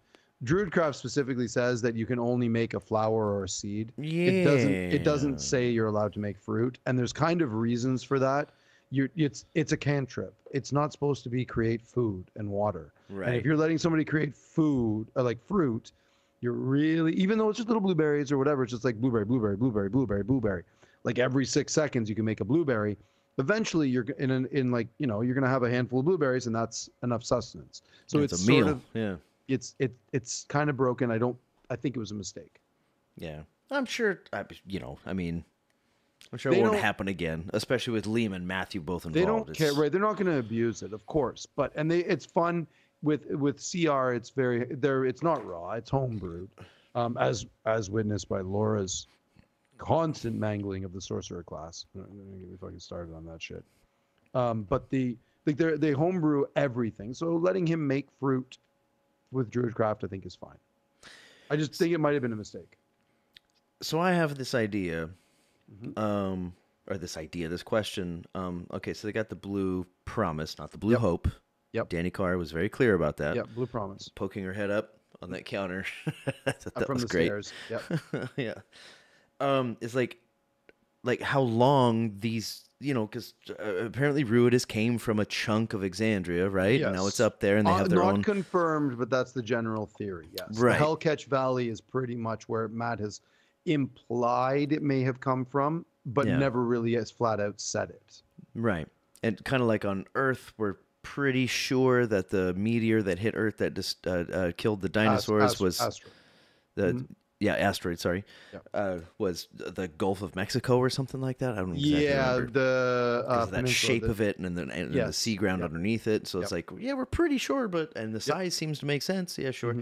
Druidcraft specifically says that you can only make a flower or a seed. Yeah. It doesn't say you're allowed to make fruit, and there's kind of reasons for that. It's a cantrip. It's not supposed to be create food and water. Right. And if you're letting somebody create food like fruit, you're really, even though it's just little blueberries or whatever, it's just like blueberry, blueberry, blueberry, blueberry, blueberry. Like every 6 seconds you can make a blueberry. Eventually you're in like, you know, you're going to have a handful of blueberries and that's enough sustenance. So it's a meal. Sort of, it's kind of broken. I think it was a mistake. Yeah. I'm sure, you know, I mean, I'm sure it won't happen again, especially with Liam and Matthew both involved. They don't care, right? They're not going to abuse it, of course. But it's fun with CR. It's not raw. It's homebrewed, as witnessed by Laura's constant mangling of the sorcerer class. I'm gonna get me fucking started on that shit. But they homebrew everything. So letting him make fruit with Druidcraft, I think, is fine. I just think it might have been a mistake. So I have this idea. This question. Okay, so they got the Blue Promise, not the Blue Hope. Yep. Danny Carr was very clear about that. Yep, Blue Promise. Poking her head up on that counter. that from was the great. Stairs. Yep. Yeah. It's like how long these, you know, because apparently Ruidus came from a chunk of Exandria, right? Yes. And now it's up there, and they have their own. Not confirmed, but that's the general theory. Yes. Right. The Hellcatch Valley is pretty much where Matt has implied it may have come from, but never really has flat out said it. Right. And kind of like on Earth, we're pretty sure that the meteor that hit Earth that just killed the dinosaurs was asteroid. Asteroid. Sorry, was the Gulf of Mexico or something like that. I don't exactly remember. That shape of it and the sea ground underneath it. So it's like, we're pretty sure, and the size seems to make sense. Yeah, sure.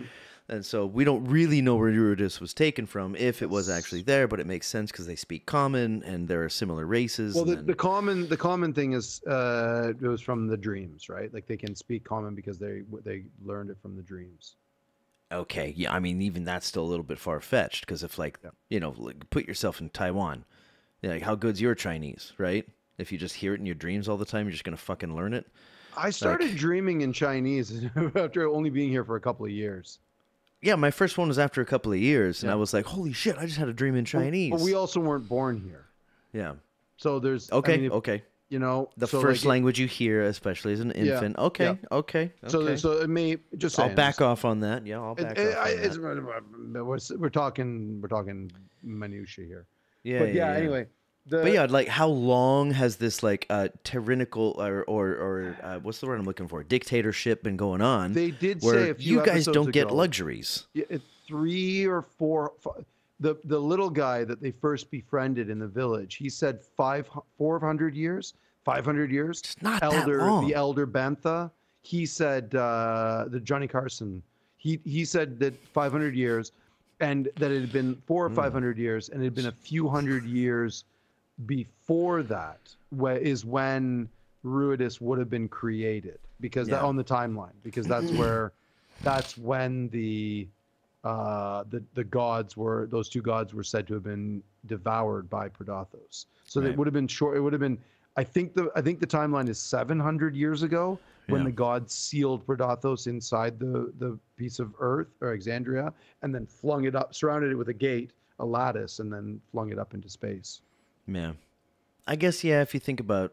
And so we don't really know where Ruidus was taken from, if it was actually there, but it makes sense because they speak common and there are similar races. Well, the common thing is it was from the dreams, right? Like they can speak common because they learned it from the dreams. Okay, yeah, I mean, even that's still a little bit far-fetched because if, you know, put yourself in Taiwan, like, how good's your Chinese, right? If you just hear it in your dreams all the time, you're just going to fucking learn it. I started dreaming in Chinese after only being here for a couple of years. Yeah, my first one was after a couple of years, and I was like, holy shit, I just had a dream in Chinese. But we also weren't born here. Yeah. So there's... Okay. You know... The first language you hear, especially as an infant. Okay. So it may... Just saying. I'll back off on that. Yeah, I'll back off on that. We're talking minutiae here. Yeah, but anyway, But yeah, like how long has this like tyrannical or what's the word I'm looking for? Dictatorship been going on? They did where say a few you guys episodes don't get ago, luxuries. 3 or 4. The little guy that they first befriended in the village, he said 400 years, 500 years. It's not that long. The elder Bantha, he said the Johnny Carson, he said that 500 years, and that it had been 400 or 500 years, and it had been a few hundred years before that is when Ruidus would have been created, because that on the timeline, because that's when the gods were, those 2 gods were said to have been devoured by Predathos. So it would have been short. It would have been, I think the timeline is 700 years ago when the gods sealed Predathos inside the piece of earth, or Alexandria, and then flung it up, surrounded it with a gate, a lattice, and then flung it up into space. Yeah, I guess if you think about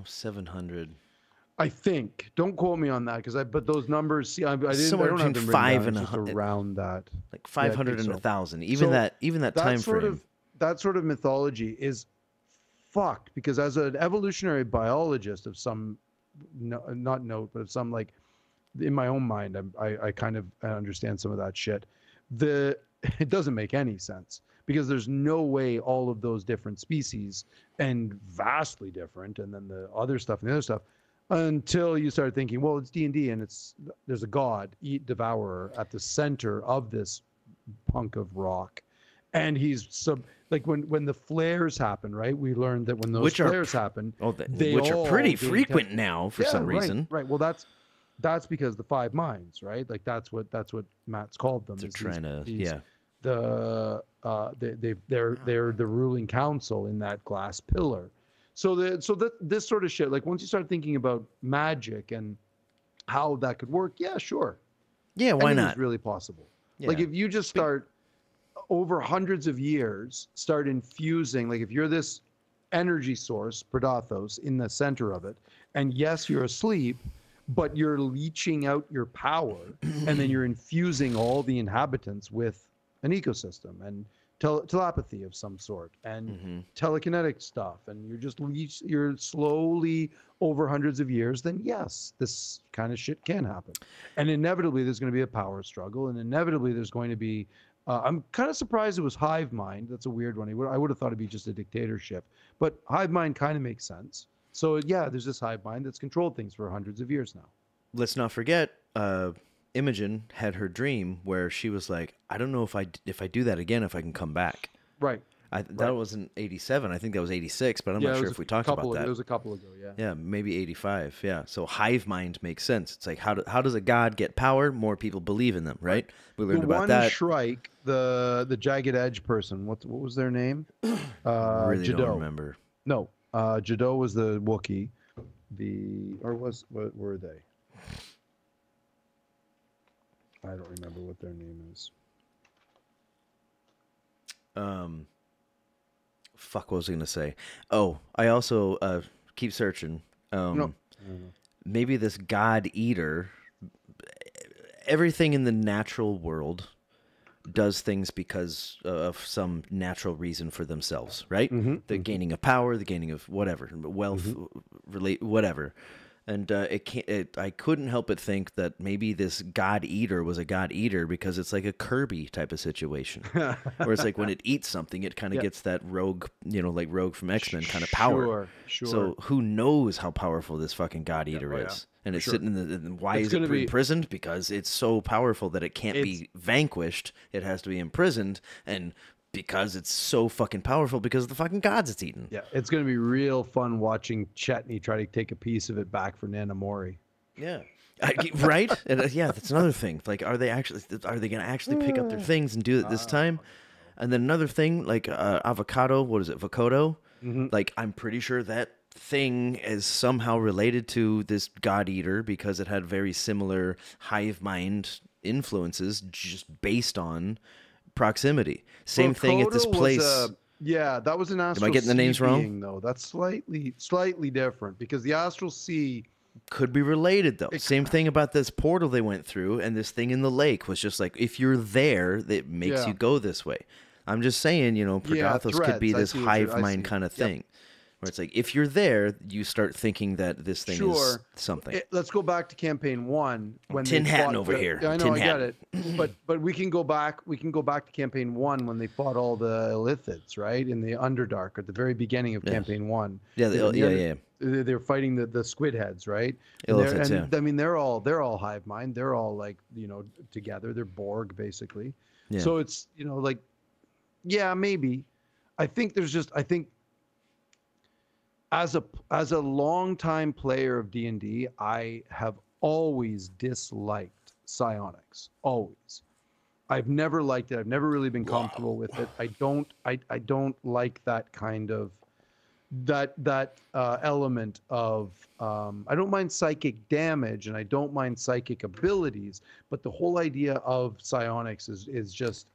700. I think. Don't quote me on that, but those numbers. See, I don't between have them 5 and just around that, like 500 and 1,000. Even that time frame. That sort of mythology is fucked, because as an evolutionary biologist of some, not note, but of some, like, in my own mind, I kind of understand some of that shit. It doesn't make any sense, because there's no way all of those different species, and vastly different, and then the other stuff and the other stuff, until you start thinking, well, it's D&D, and there's a god, devourer, at the center of this hunk of rock, and he's like when the flares happen, right? We learned that when those flares happen, which are pretty frequent now for some reason. Right. Well, that's because the 5 minds, right? Like that's what Matt's called them. They're trying to they're the ruling council in that glass pillar. So this sort of shit, like once you start thinking about magic and how that could work, yeah, sure. Yeah, why not? It's really possible. Yeah. Like if you just start over hundreds of years, start infusing, like if you're this energy source, Predathos, in the center of it, and yes, you're asleep, but you're leeching out your power, and then you're infusing all the inhabitants with an ecosystem and telepathy of some sort, and telekinetic stuff, and you're slowly over hundreds of years, then yes, this kind of shit can happen. And inevitably there's going to be a power struggle, and inevitably there's going to be I'm kind of surprised it was hive mind. That's a weird one. I would have thought it'd be just a dictatorship, but hive mind kind of makes sense. So yeah, there's this hive mind that's controlled things for hundreds of years now. Let's not forget, Imogen had her dream where she was like, I don't know if I do that again, if I can come back. Right. That wasn't 87. I think that was 86, but I'm not sure if we talked about that. It was a couple ago, yeah. Yeah, maybe 85, yeah. So hive mind makes sense. It's like, how does a god get power? More people believe in them, right? We learned about that. The one Shrike, the Jagged Edge person, what was their name? Really Jadot. don't remember. No, Jadot was the Wookiee. What were they? I don't remember what their name is. Fuck, what was I gonna say? Oh, I also keep searching. No. Maybe this god eater. Everything in the natural world does things because of some natural reason for themselves, right? The gaining of power, the gaining of whatever, wealth, whatever. And I couldn't help but think that maybe this god eater was a god eater because it's like a Kirby type of situation, where it's like when it eats something, it kind of gets that rogue, like Rogue from X-Men kind of power. Sure. So who knows how powerful this fucking god eater is? And it's sitting in why is it imprisoned? Because it's so powerful that it can't be vanquished. It has to be imprisoned, and because it's so fucking powerful because of the fucking gods it's eaten. Yeah, it's going to be real fun watching Chetney try to take a piece of it back for Nana Mori. Yeah. Right? And, yeah, that's another thing. Like, are they going to actually pick up their things and do it this time? And then another thing, like avocado, what is it, Vokodo? Like, I'm pretty sure that thing is somehow related to this god eater because it had very similar hive mind influences just based on proximity. Same thing at this place. Yeah, that was an astral. Am I getting the names wrong? Though that's slightly different because the astral sea could be related though. Same thing about this portal they went through, and this thing in the lake was just like if you're there, that makes you go this way. I'm just saying, you know, Pregathos could be this hive mind kind of thing. Where it's like, if you're there, you start thinking that this thing is something. Let's go back to campaign 1 when Tin Hatton over here. I know, I get it. But we can go back. We can go back to campaign 1 when they fought all the Illithids, right, in the Underdark at the very beginning of campaign 1. Yeah, they're fighting the squid heads, right? Illithids, I mean, they're all hive mind. They're all like, you know, together. They're Borg basically. Yeah. So it's, you know, like, yeah, maybe. I think as a longtime player of D&D, I have always disliked psionics. Always. I've never liked it. I've never really been comfortable with it. I don't like that kind of element of I don't mind psychic damage and I don't mind psychic abilities, but the whole idea of psionics is just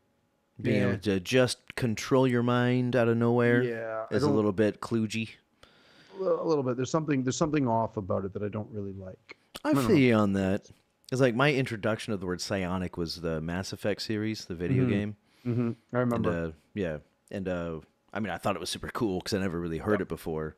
being able to just control your mind out of nowhere. Yeah, is a little bit kludgy. A little bit. There's something off about it that I don't really like. I feel you on that. It's like my introduction of the word psionic was the Mass Effect series, the video game. Mm-hmm. I remember. I mean, I thought it was super cool because I never really heard it before,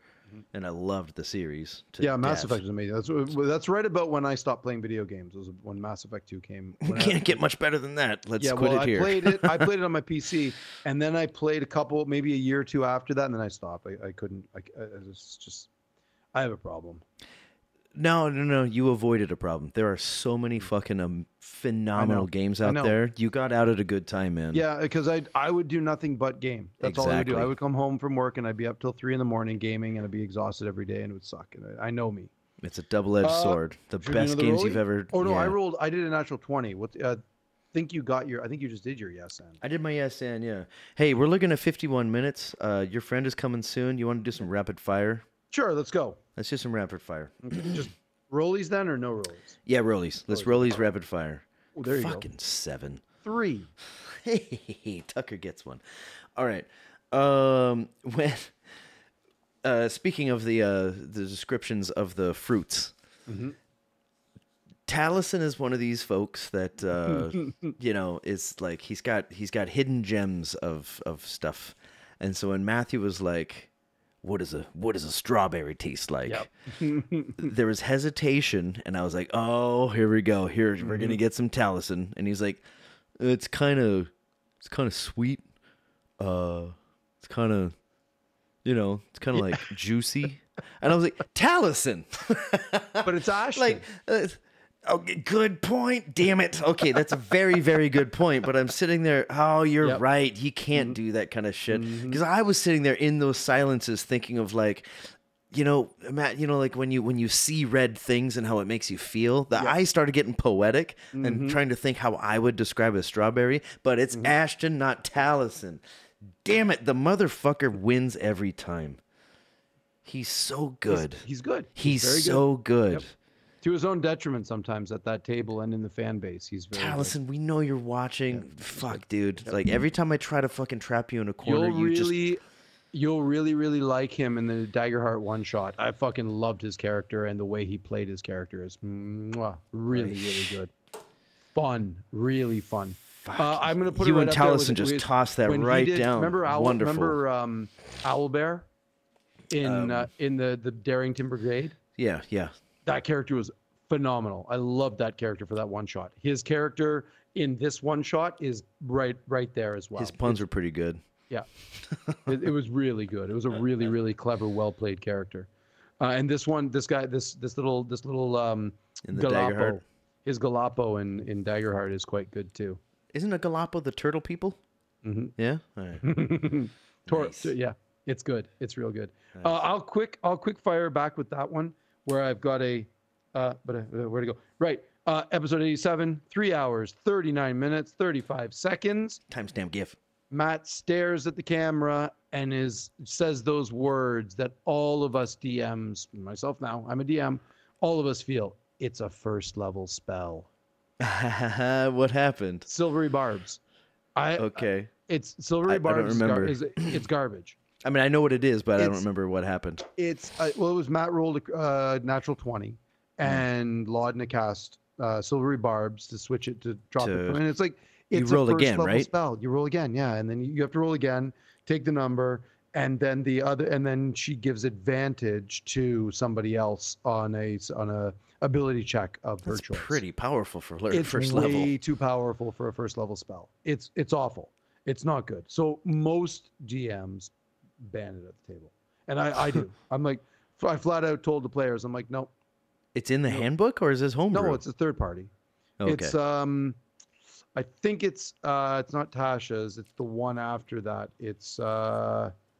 and I loved the series. Mass Effect was amazing. That's right about when I stopped playing video games. It was when Mass Effect 2 came. Can't get much better than that. Let's quit it here. I played it on my PC, and then I played maybe a year or two after that, and then I stopped. I couldn't. I have a problem. No. You avoided a problem. There are so many fucking phenomenal games out there. You got out at a good time, man. Yeah, because I would do nothing but game. That's all I would do. I would come home from work and I'd be up till 3 a.m. gaming, and I'd be exhausted every day, and it would suck. And I know me. It's a double-edged sword. The best games you've ever. Oh no, I did a natural 20. What? I think you just did your yes and. I did my yes and, yeah. Hey, we're looking at 51 minutes. Your friend is coming soon. You want to do some rapid fire? Sure, let's go. Let's do some rapid fire. Okay, just rollies then, or no rollies? Yeah, rollies. Let's rollies rapid fire. Oh, there you go. Fucking 7. 3. Hey, Tucker gets one. All right. When speaking of the descriptions of the fruits, Taliesin is one of these folks that you know, is like he's got hidden gems of stuff, and so when Matthew was like, what does a strawberry taste like? Yep. There was hesitation, and I was like, oh, here we go. We're gonna get some Taliesin, and he's like, it's kind of sweet. It's kind of, you know, it's kind of like juicy. And I was like, Taliesin. But it's Ashton. Like, okay, good point. Damn it. Okay, that's a very, very good point. But I'm sitting there. Oh, you're right. You can't do that kind of shit. Because I was sitting there in those silences, thinking of like, you know, Matt. You know, like when you see red things and how it makes you feel. I started getting poetic and trying to think how I would describe a strawberry. But it's Ashton, not Taliesin. Damn it! The motherfucker wins every time. He's so good. He's good. He's so good. Yep. To his own detriment sometimes at that table and in the fan base. He's very Taliesin, we know you're watching. Yeah, fuck, dude. Yep. Like every time I try to fucking trap you in a corner, you'll really, really like him in the Daggerheart one shot. I fucking loved his character, and the way he played his character is really, really good. Fun, really fun. I'm gonna put it right up there. You and Taliesin just tossed that right down. Remember Wonderful. Owlbear in the Darrington Brigade? Yeah. That character was phenomenal. I loved that character for that one shot. His character in this one shot is right there as well. His puns are pretty good. Yeah, it was really good. It was a really, really clever, well played character. And this guy, this little in the Galapo, Daggerheart. His Galapo in Daggerheart is quite good too. Isn't a Galapo the turtle people? Mm-hmm. Yeah. All right. Nice. Yeah, it's good. It's real good. Nice. I'll quick fire back with that one where I've got where to go? Right. Episode 87, 3 hours, 39 minutes, 35 seconds. Timestamp GIF. Matt stares at the camera and says those words that all of us DMs, myself now, I'm a DM, all of us feel. It's a first level spell. What happened? Silvery Barbs. It's Silvery Barbs. I don't remember. It's garbage. I mean, I know what it is, but I don't remember what happened. It was Matt rolled a natural 20, and Laudna cast Silvery Barbs to switch it to drop it. And it's like, It's you roll a first again, level right? spell. You roll again, yeah, and then you have to roll again, take the number, and then then she gives advantage to somebody else on a ability check of her That's choice. pretty powerful for first It's level. way too powerful for a first level spell. It's awful. It's not good. So most GMs ban it at the table, and I do. I'm like, I flat out told the players, I'm like, nope. It's in the handbook, or is this homebrew? No, it's a third party. Okay. It's I think it's not Tasha's. It's the one after that. It's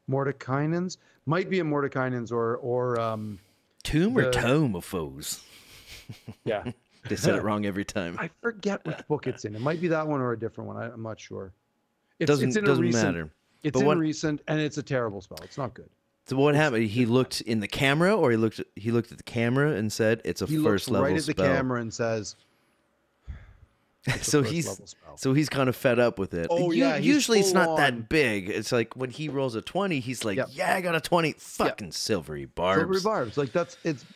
Mordekainen's. Might be a Mordekainen's or Tomb or Tome of Foes. Yeah. They said it wrong every time. I forget which book it's in. It might be that one or a different one. I'm not sure. Doesn't recent, matter. It's recent, and it's a terrible spell. It's not good. So what happened? He looked in the camera, or he looked at the camera and said, "It's a first level spell." He looks right at the camera and says, so he's kind of fed up with it. Oh, yeah, usually it's not that big. It's like when he rolls a 20, he's like, "Yeah, I got a 20." Fucking silvery barbs. Silvery barbs. Like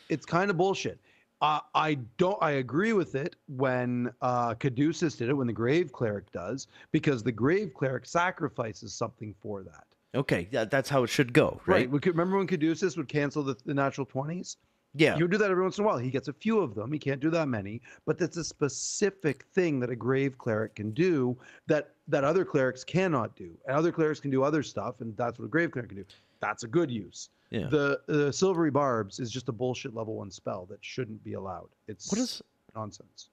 it's kind of bullshit. I agree with it when Caduceus did it, when the Grave Cleric does, because the Grave Cleric sacrifices something for that. Okay, that's how it should go, right? Remember when Caduceus would cancel the natural 20s? Yeah. He would do that every once in a while. He gets a few of them. He can't do that many, but that's a specific thing that a Grave Cleric can do that other clerics cannot do. And other clerics can do other stuff, and that's what a Grave Cleric can do. That's a good use. Yeah. The Silvery Barbs is just a bullshit level 1 spell that shouldn't be allowed. It's nonsense.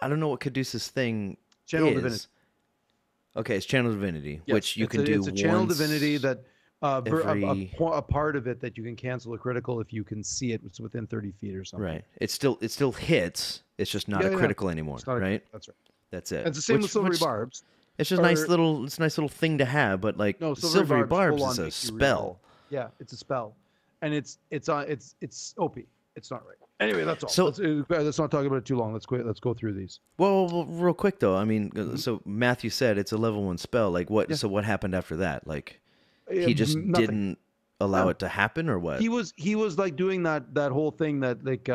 I don't know what Caduceus thing Channel is. Divinity. Okay, it's Channel Divinity, yes, which you can do. It's a Channel Divinity that a part of it that you can cancel a critical if you can see it. It's within 30 feet or something. Right. It still hits. It's just not a critical anymore. Right. That's right. That's it. It's the same with Silvery Barbs. It's just nice little thing to have, but like Silvery Barbs is a spell. Yeah, it's a spell, and it's OP. It's not right. Anyway, that's all. So let's not talk about it too long. Let's go through these. Well, real quick though. I mean, so Matthew said it's a level 1 spell. Like what? Yeah. So what happened after that? Like he just didn't allow it to happen, or what? He was like doing that whole thing that like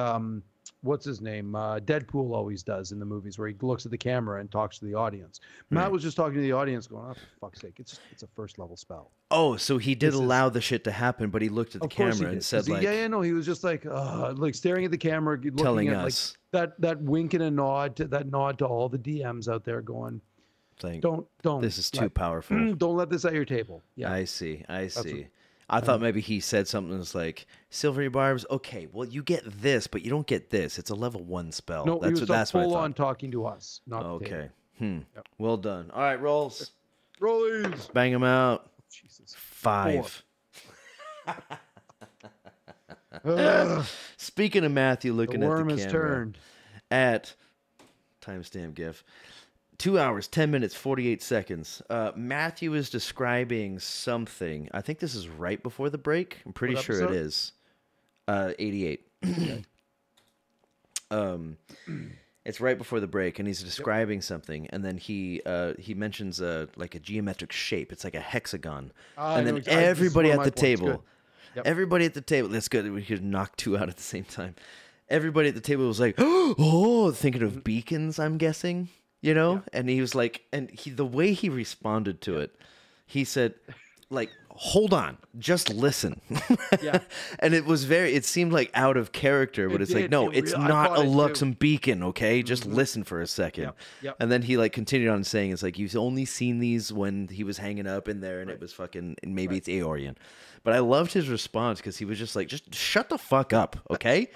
what's his name? Deadpool always does in the movies, where he looks at the camera and talks to the audience. Matt was just talking to the audience, going, "Oh, for fuck's sake, it's a first level spell." Oh, so he did allow the shit to happen, but he looked at the camera and said, like, he was just like staring at the camera, looking telling at us that wink and a nod to all the DMs out there, going, "Don't. This is too powerful. Don't let this at your table." Yeah, I see. I thought maybe he said something that's like, Silvery Barbs, okay, well, you get this, but you don't get this. It's a level 1 spell. No, that's he was full on talking to us, not okay. the table. Yep. Well done. All right, rolls. Rollies. Bang them out. Jesus. 5. Speaking of Matthew looking at the camera. The worm has turned. At timestamp GIF. 2 hours, 10 minutes, 48 seconds. Matthew is describing something. I think this is right before the break. I'm pretty sure it is. 88. It's right before the break, and he's describing something, and then he mentions like a geometric shape. It's like a hexagon, and then everybody at the table, everybody at the table. That's good. We could knock 2 out at the same time. Everybody at the table was like, "Oh," thinking of beacons. I'm guessing. And he was like, the way he responded to it, he said, like, hold on, just listen. Yeah. And it seemed like out of character, but it's like, no, it's not a Luxem beacon, okay? Just listen for a second. Yep. And then he like continued on saying, it's like, you've only seen these when he was hanging up in there and it was fucking, and maybe it's Aeorian. But I loved his response because he was just like, just shut the fuck up, okay?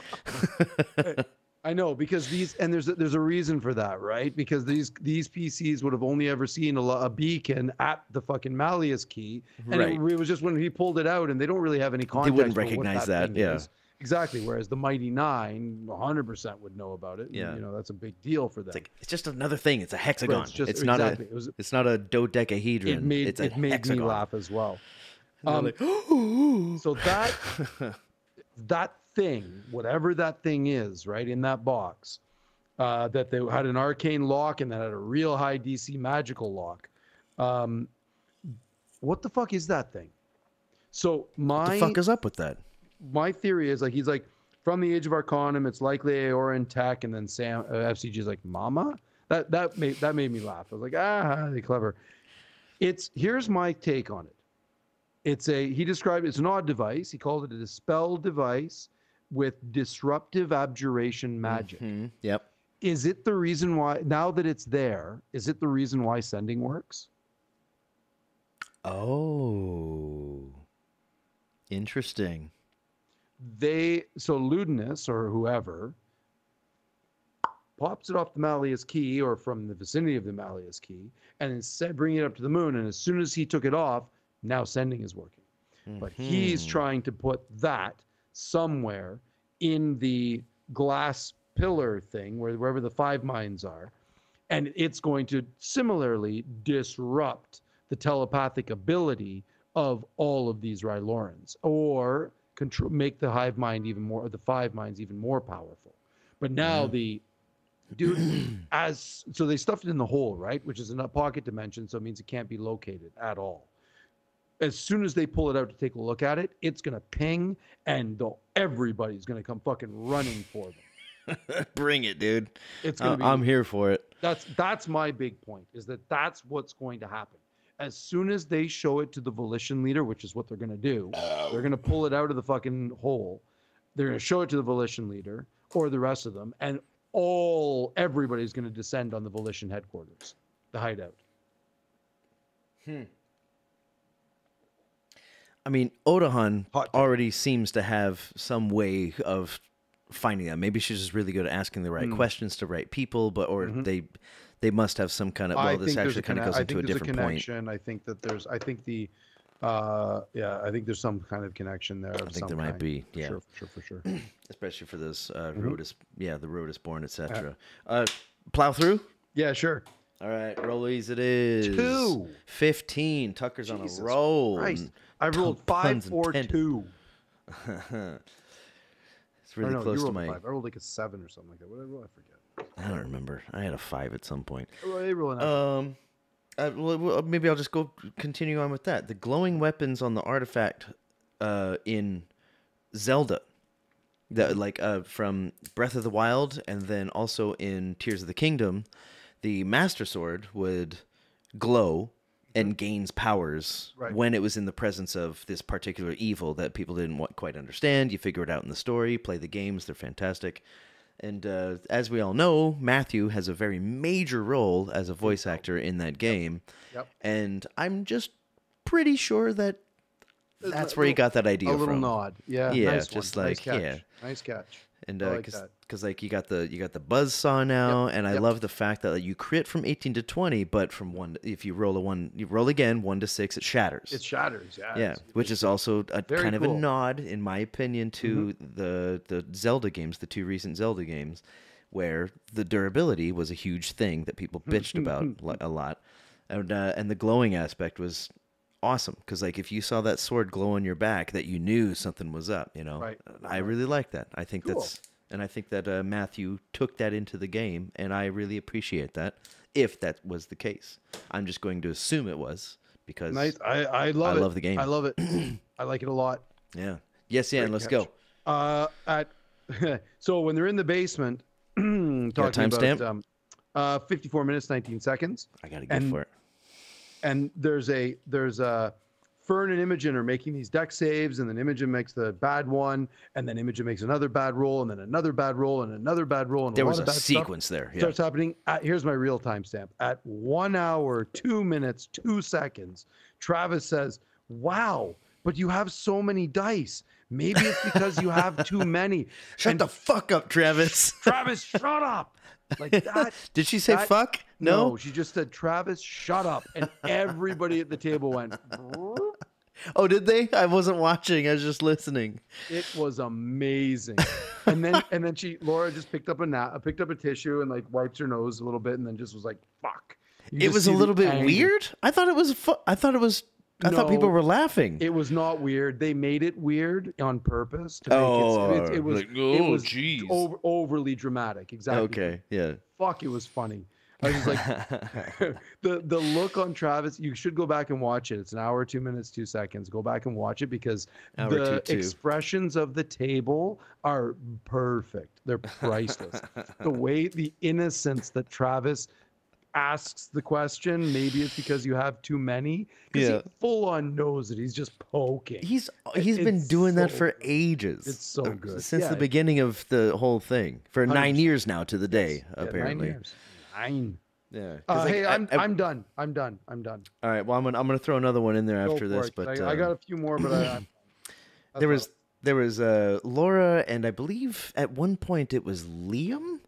I know, because there's a reason for that, right? Because these PCs would have only ever seen a beacon at the fucking Malleus key, and it was just when he pulled it out, and they don't really have any context. They wouldn't recognize that, yeah. Is. Exactly. Whereas the Mighty Nine, 100% would know about it. Yeah, that's a big deal for them. It's just another thing. It's a hexagon. Right, it's not a dodecahedron. It made me laugh as well. So that thing, whatever that thing is, right, in that box, that they had an arcane lock and that had a real high DC magical lock. What the fuck is that thing? So what the fuck is up with that? My theory is, like, he's like, from the Age of Arcanum, it's likely Aeorian tech, and then FCG is like, Mama? That made me laugh. I was like, they're clever. Here's my take on it. He described it's an odd device. He called it a dispel device with disruptive abjuration magic. Yep. Is it the reason why, now that it's there, is it the reason why sending works? Oh, interesting. So Ludinus or whoever pops it off the Malleus key or from the vicinity of the Malleus key and instead bringing it up to the moon. And as soon as he took it off, now sending is working. But he's trying to put that somewhere in the glass pillar thing, wherever the 5 minds are, and it's going to similarly disrupt the telepathic ability of all of these Rylorans, or make the hive mind even more, the 5 minds even more powerful. But now the dude, so they stuffed it in the hole, right, which is in a pocket dimension, so it means it can't be located at all. As soon as they pull it out to take a look at it, it's gonna ping, and everybody's gonna come fucking running for them. Bring it, dude. It's gonna be, I'm here for it. That's my big point, is that's what's going to happen. As soon as they show it to the volition leader, which is what they're gonna do, they're gonna pull it out of the fucking hole. They're gonna show it to the volition leader or the rest of them, and everybody's gonna descend on the volition headquarters, the hideout. I mean, Odahan already seems to have some way of finding that. Maybe she's just really good at asking the right questions to right people, or they must have some kind of. Well, this actually kind of goes into a different point. I think that there's. I think there's some kind of connection there. I think there might be. Yeah, for sure. Especially for this Rhodus, the Rhodus born, etc. Plow through. Yeah, sure. All right, rollies it is. 2. 15. Tucker's on a roll. Christ. I rolled 5, 4, 2. It's really close to my. 5. I rolled like a 7 or something like that. What did I roll? I forget. I don't remember. I had a 5 at some point. Well, maybe I'll just continue on with that. The glowing weapons on the artifact in Zelda, from Breath of the Wild, and then also in Tears of the Kingdom, the Master Sword would glow and gains powers when it was in the presence of this particular evil that people didn't quite understand. You figure it out in the story, play the games, they're fantastic. And as we all know, Matthew has a very major role as a voice actor in that game. Yep. And I'm just pretty sure that's where he got that idea from. A little nod. Yeah. Yeah, nice just one. like, Nice catch. And because you got the buzzsaw now, and I love the fact that you crit from 18 to 20, but from 1, if you roll you roll again 1 to 6, it shatters. It shatters, yeah. Yeah, which is also a kind of a nod, in my opinion, to the Zelda games, the 2 recent Zelda games, where the durability was a huge thing that people bitched about a lot, and the glowing aspect was awesome, because if you saw that sword glow on your back, that you knew something was up. Right. I really like that. I think I think that Matthew took that into the game, and I really appreciate that. If that was the case, I'm just going to assume it was, because I love the game. I love it. I like it a lot. Yeah. Yes, yeah. Let's go. So when they're in the basement, talking about 54 minutes 19 seconds. I got to go for it. And there's Fern and Imogen are making these deck saves, and then Imogen makes the bad one, and then Imogen makes another bad roll, and then another bad roll, and another bad roll, and there was a sequence there. Yeah. Starts happening. Here's my real timestamp. At 1 hour, 2 minutes, 2 seconds, Travis says, "Wow, but you have so many dice. Maybe it's because you have too many." Shut the fuck up, Travis. Travis, shut up. Like that. Did she say fuck? No, she just said, "Travis, shut up." And everybody at the table went, "Oh, did they?" I wasn't watching. I was just listening. It was amazing. And then Laura just picked up a tissue and wipes her nose a little bit, and then just was like, "Fuck." It was a little bit weird. I thought I thought people were laughing. It was not weird. They made it weird on purpose to make it was overly dramatic. Exactly. Okay, yeah. Fuck, it was funny. I was just like, the look on Travis. You should go back and watch it. It's an hour, 2 minutes, 2 seconds. Go back and watch it because the expressions of the table are perfect. They're priceless. The way, the innocence that Travis asks the question, maybe it's because you have too many, because he full on knows it. He's just poking. He's been doing that for ages. It's so good since the beginning of the whole thing, for 9 years now to the day. Apparently 9 years. 9. Yeah. Hey, I'm done. I'm done. All right. Well, I'm gonna throw another one in there after this, but I got a few more, but there was Laura, and I believe at one point it was Liam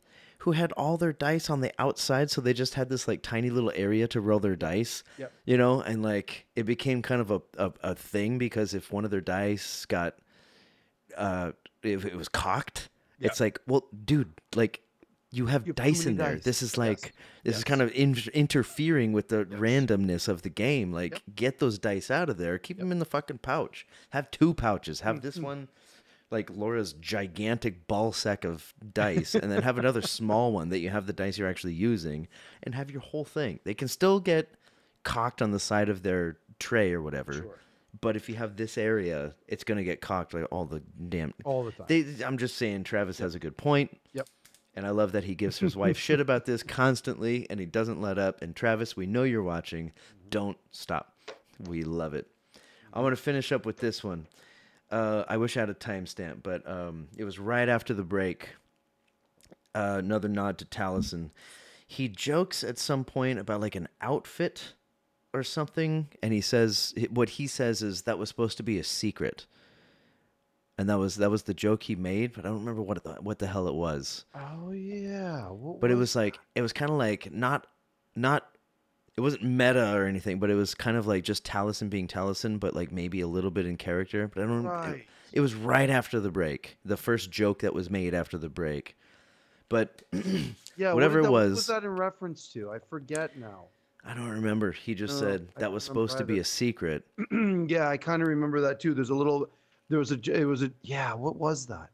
who had all their dice on the outside, so they just had this like tiny little area to roll their dice. Yep. You know, and like it became kind of a thing, because if one of their dice got if it was cocked, it's like, well, dude, like you have dice in there. This is like this is kind of interfering with the randomness of the game. Like get those dice out of there. Keep them in the fucking pouch. Have 2 pouches. Have this one like Laura's gigantic ball sack of dice, and then have another small one that you have the dice you're actually using, and have your whole thing. They can still get cocked on the side of their tray or whatever. Sure. But if you have this area, it's going to get cocked like all the time. I'm just saying, Travis has a good point. Yep. And I love that he gives his wife shit about this constantly, and he doesn't let up. And Travis, we know you're watching. Don't stop. We love it. I want to finish up with this one. I wish I had a timestamp, but it was right after the break. Another nod to Taliesin. He jokes at some point about like an outfit or something, and he says what he says is that was supposed to be a secret, and that was the joke he made, but I don't remember what the hell it was. Oh yeah, it was like it was kind of like not. It wasn't meta or anything, but it was kind of like just Taliesin being Taliesin, but like maybe a little bit in character. But I don't. Right. It was right after the break, the first joke that was made after the break. But yeah, whatever it was. What was that in reference to? I forget now. I don't remember. He just said that was supposed to be a secret. Yeah, I kind of remember that too. Yeah, what was that?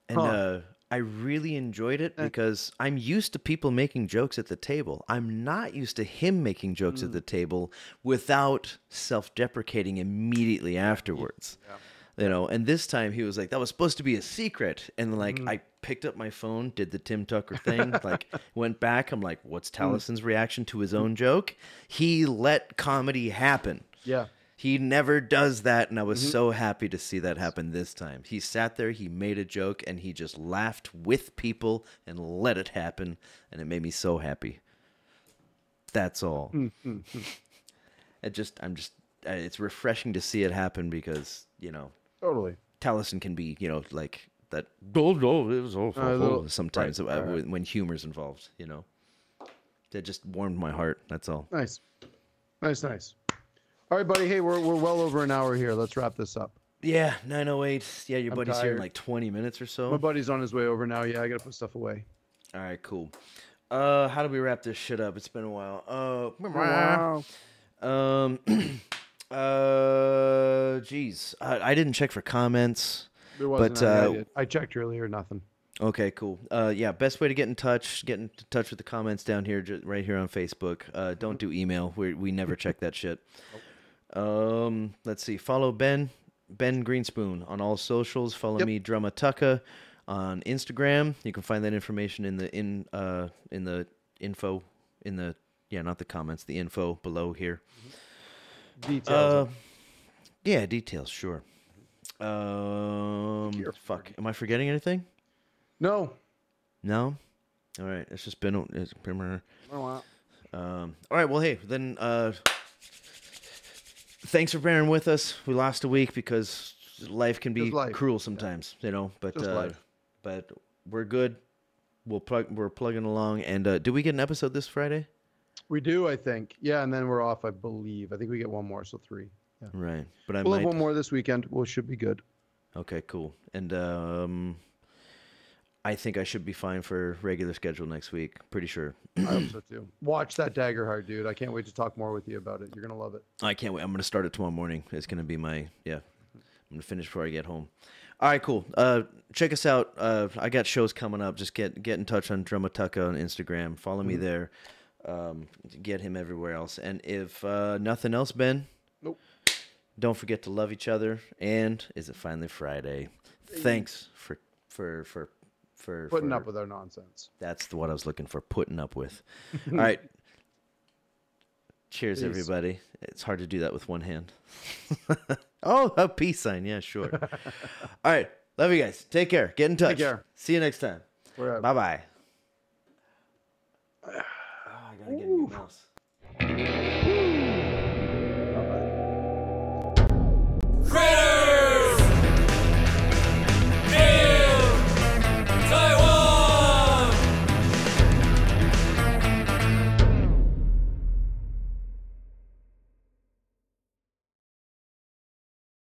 And I really enjoyed it because I'm used to people making jokes at the table. I'm not used to him making jokes at the table without self-deprecating immediately afterwards. Yeah. You know, and this time he was like, that was supposed to be a secret. And like, I picked up my phone, did the Tim Tucker thing, like went back. I'm like, what's Taliesin's reaction to his own joke? He let comedy happen. Yeah. He never does that, and I was so happy to see that happen this time. He sat there, he made a joke, and he just laughed with people and let it happen, and it made me so happy. That's all. It's refreshing to see it happen because, you know, totally. Taliesin can be, you know, like that. Sometimes when humor's involved, you know, that just warmed my heart. That's all. Nice. All right, buddy. Hey, we're well over an hour here. Let's wrap this up. Yeah, 9:08. Yeah, your buddy's here in like 20 minutes or so. My buddy's on his way over now. Yeah, I gotta put stuff away. All right, cool. How do we wrap this shit up? It's been a while. Geez, I didn't check for comments. There wasn't. I checked earlier. Nothing. Okay, cool. Yeah, best way to get in touch with the comments down here, right here on Facebook. Don't do email. We never check that shit. Let's see. Follow Ben Greenspoon on all socials. Follow me, drummatucka, on Instagram. You can find that information in the info not the comments, the info below here. Details. Details. Sure. Fuck. Am I forgetting anything? No. All right. It's been. All right. Well, hey, then. Thanks for bearing with us. We lost a week because life can be cruel sometimes, you know. But we're good. We're plugging along. And did we get an episode this Friday? We do, I think. Yeah, and then we're off, I believe. I think we get one more, so 3. Yeah. Right. But we'll have one more this weekend. Well, it should be good. Okay, cool. And I think I should be fine for regular schedule next week. Pretty sure. I hope so too. Watch that Daggerheart, dude. I can't wait to talk more with you about it. You're gonna love it. I can't wait. I'm gonna start it tomorrow morning. It's gonna be my I'm gonna finish before I get home. All right, cool. Check us out. I got shows coming up. Just get in touch on drummatucka on Instagram. Follow me there. Get him everywhere else. And if nothing else, Ben, nope. Don't forget to love each other. And is it finally Friday? Thanks for putting up with our nonsense. That's what I was looking for. Putting up with. All right. Cheers, peace. Everybody. It's hard to do that with one hand. Oh, a peace sign. Yeah, sure. All right. Love you guys. Take care. Get in touch. Take care. See you next time. Bye-bye. Oh, I got to get a new mouse.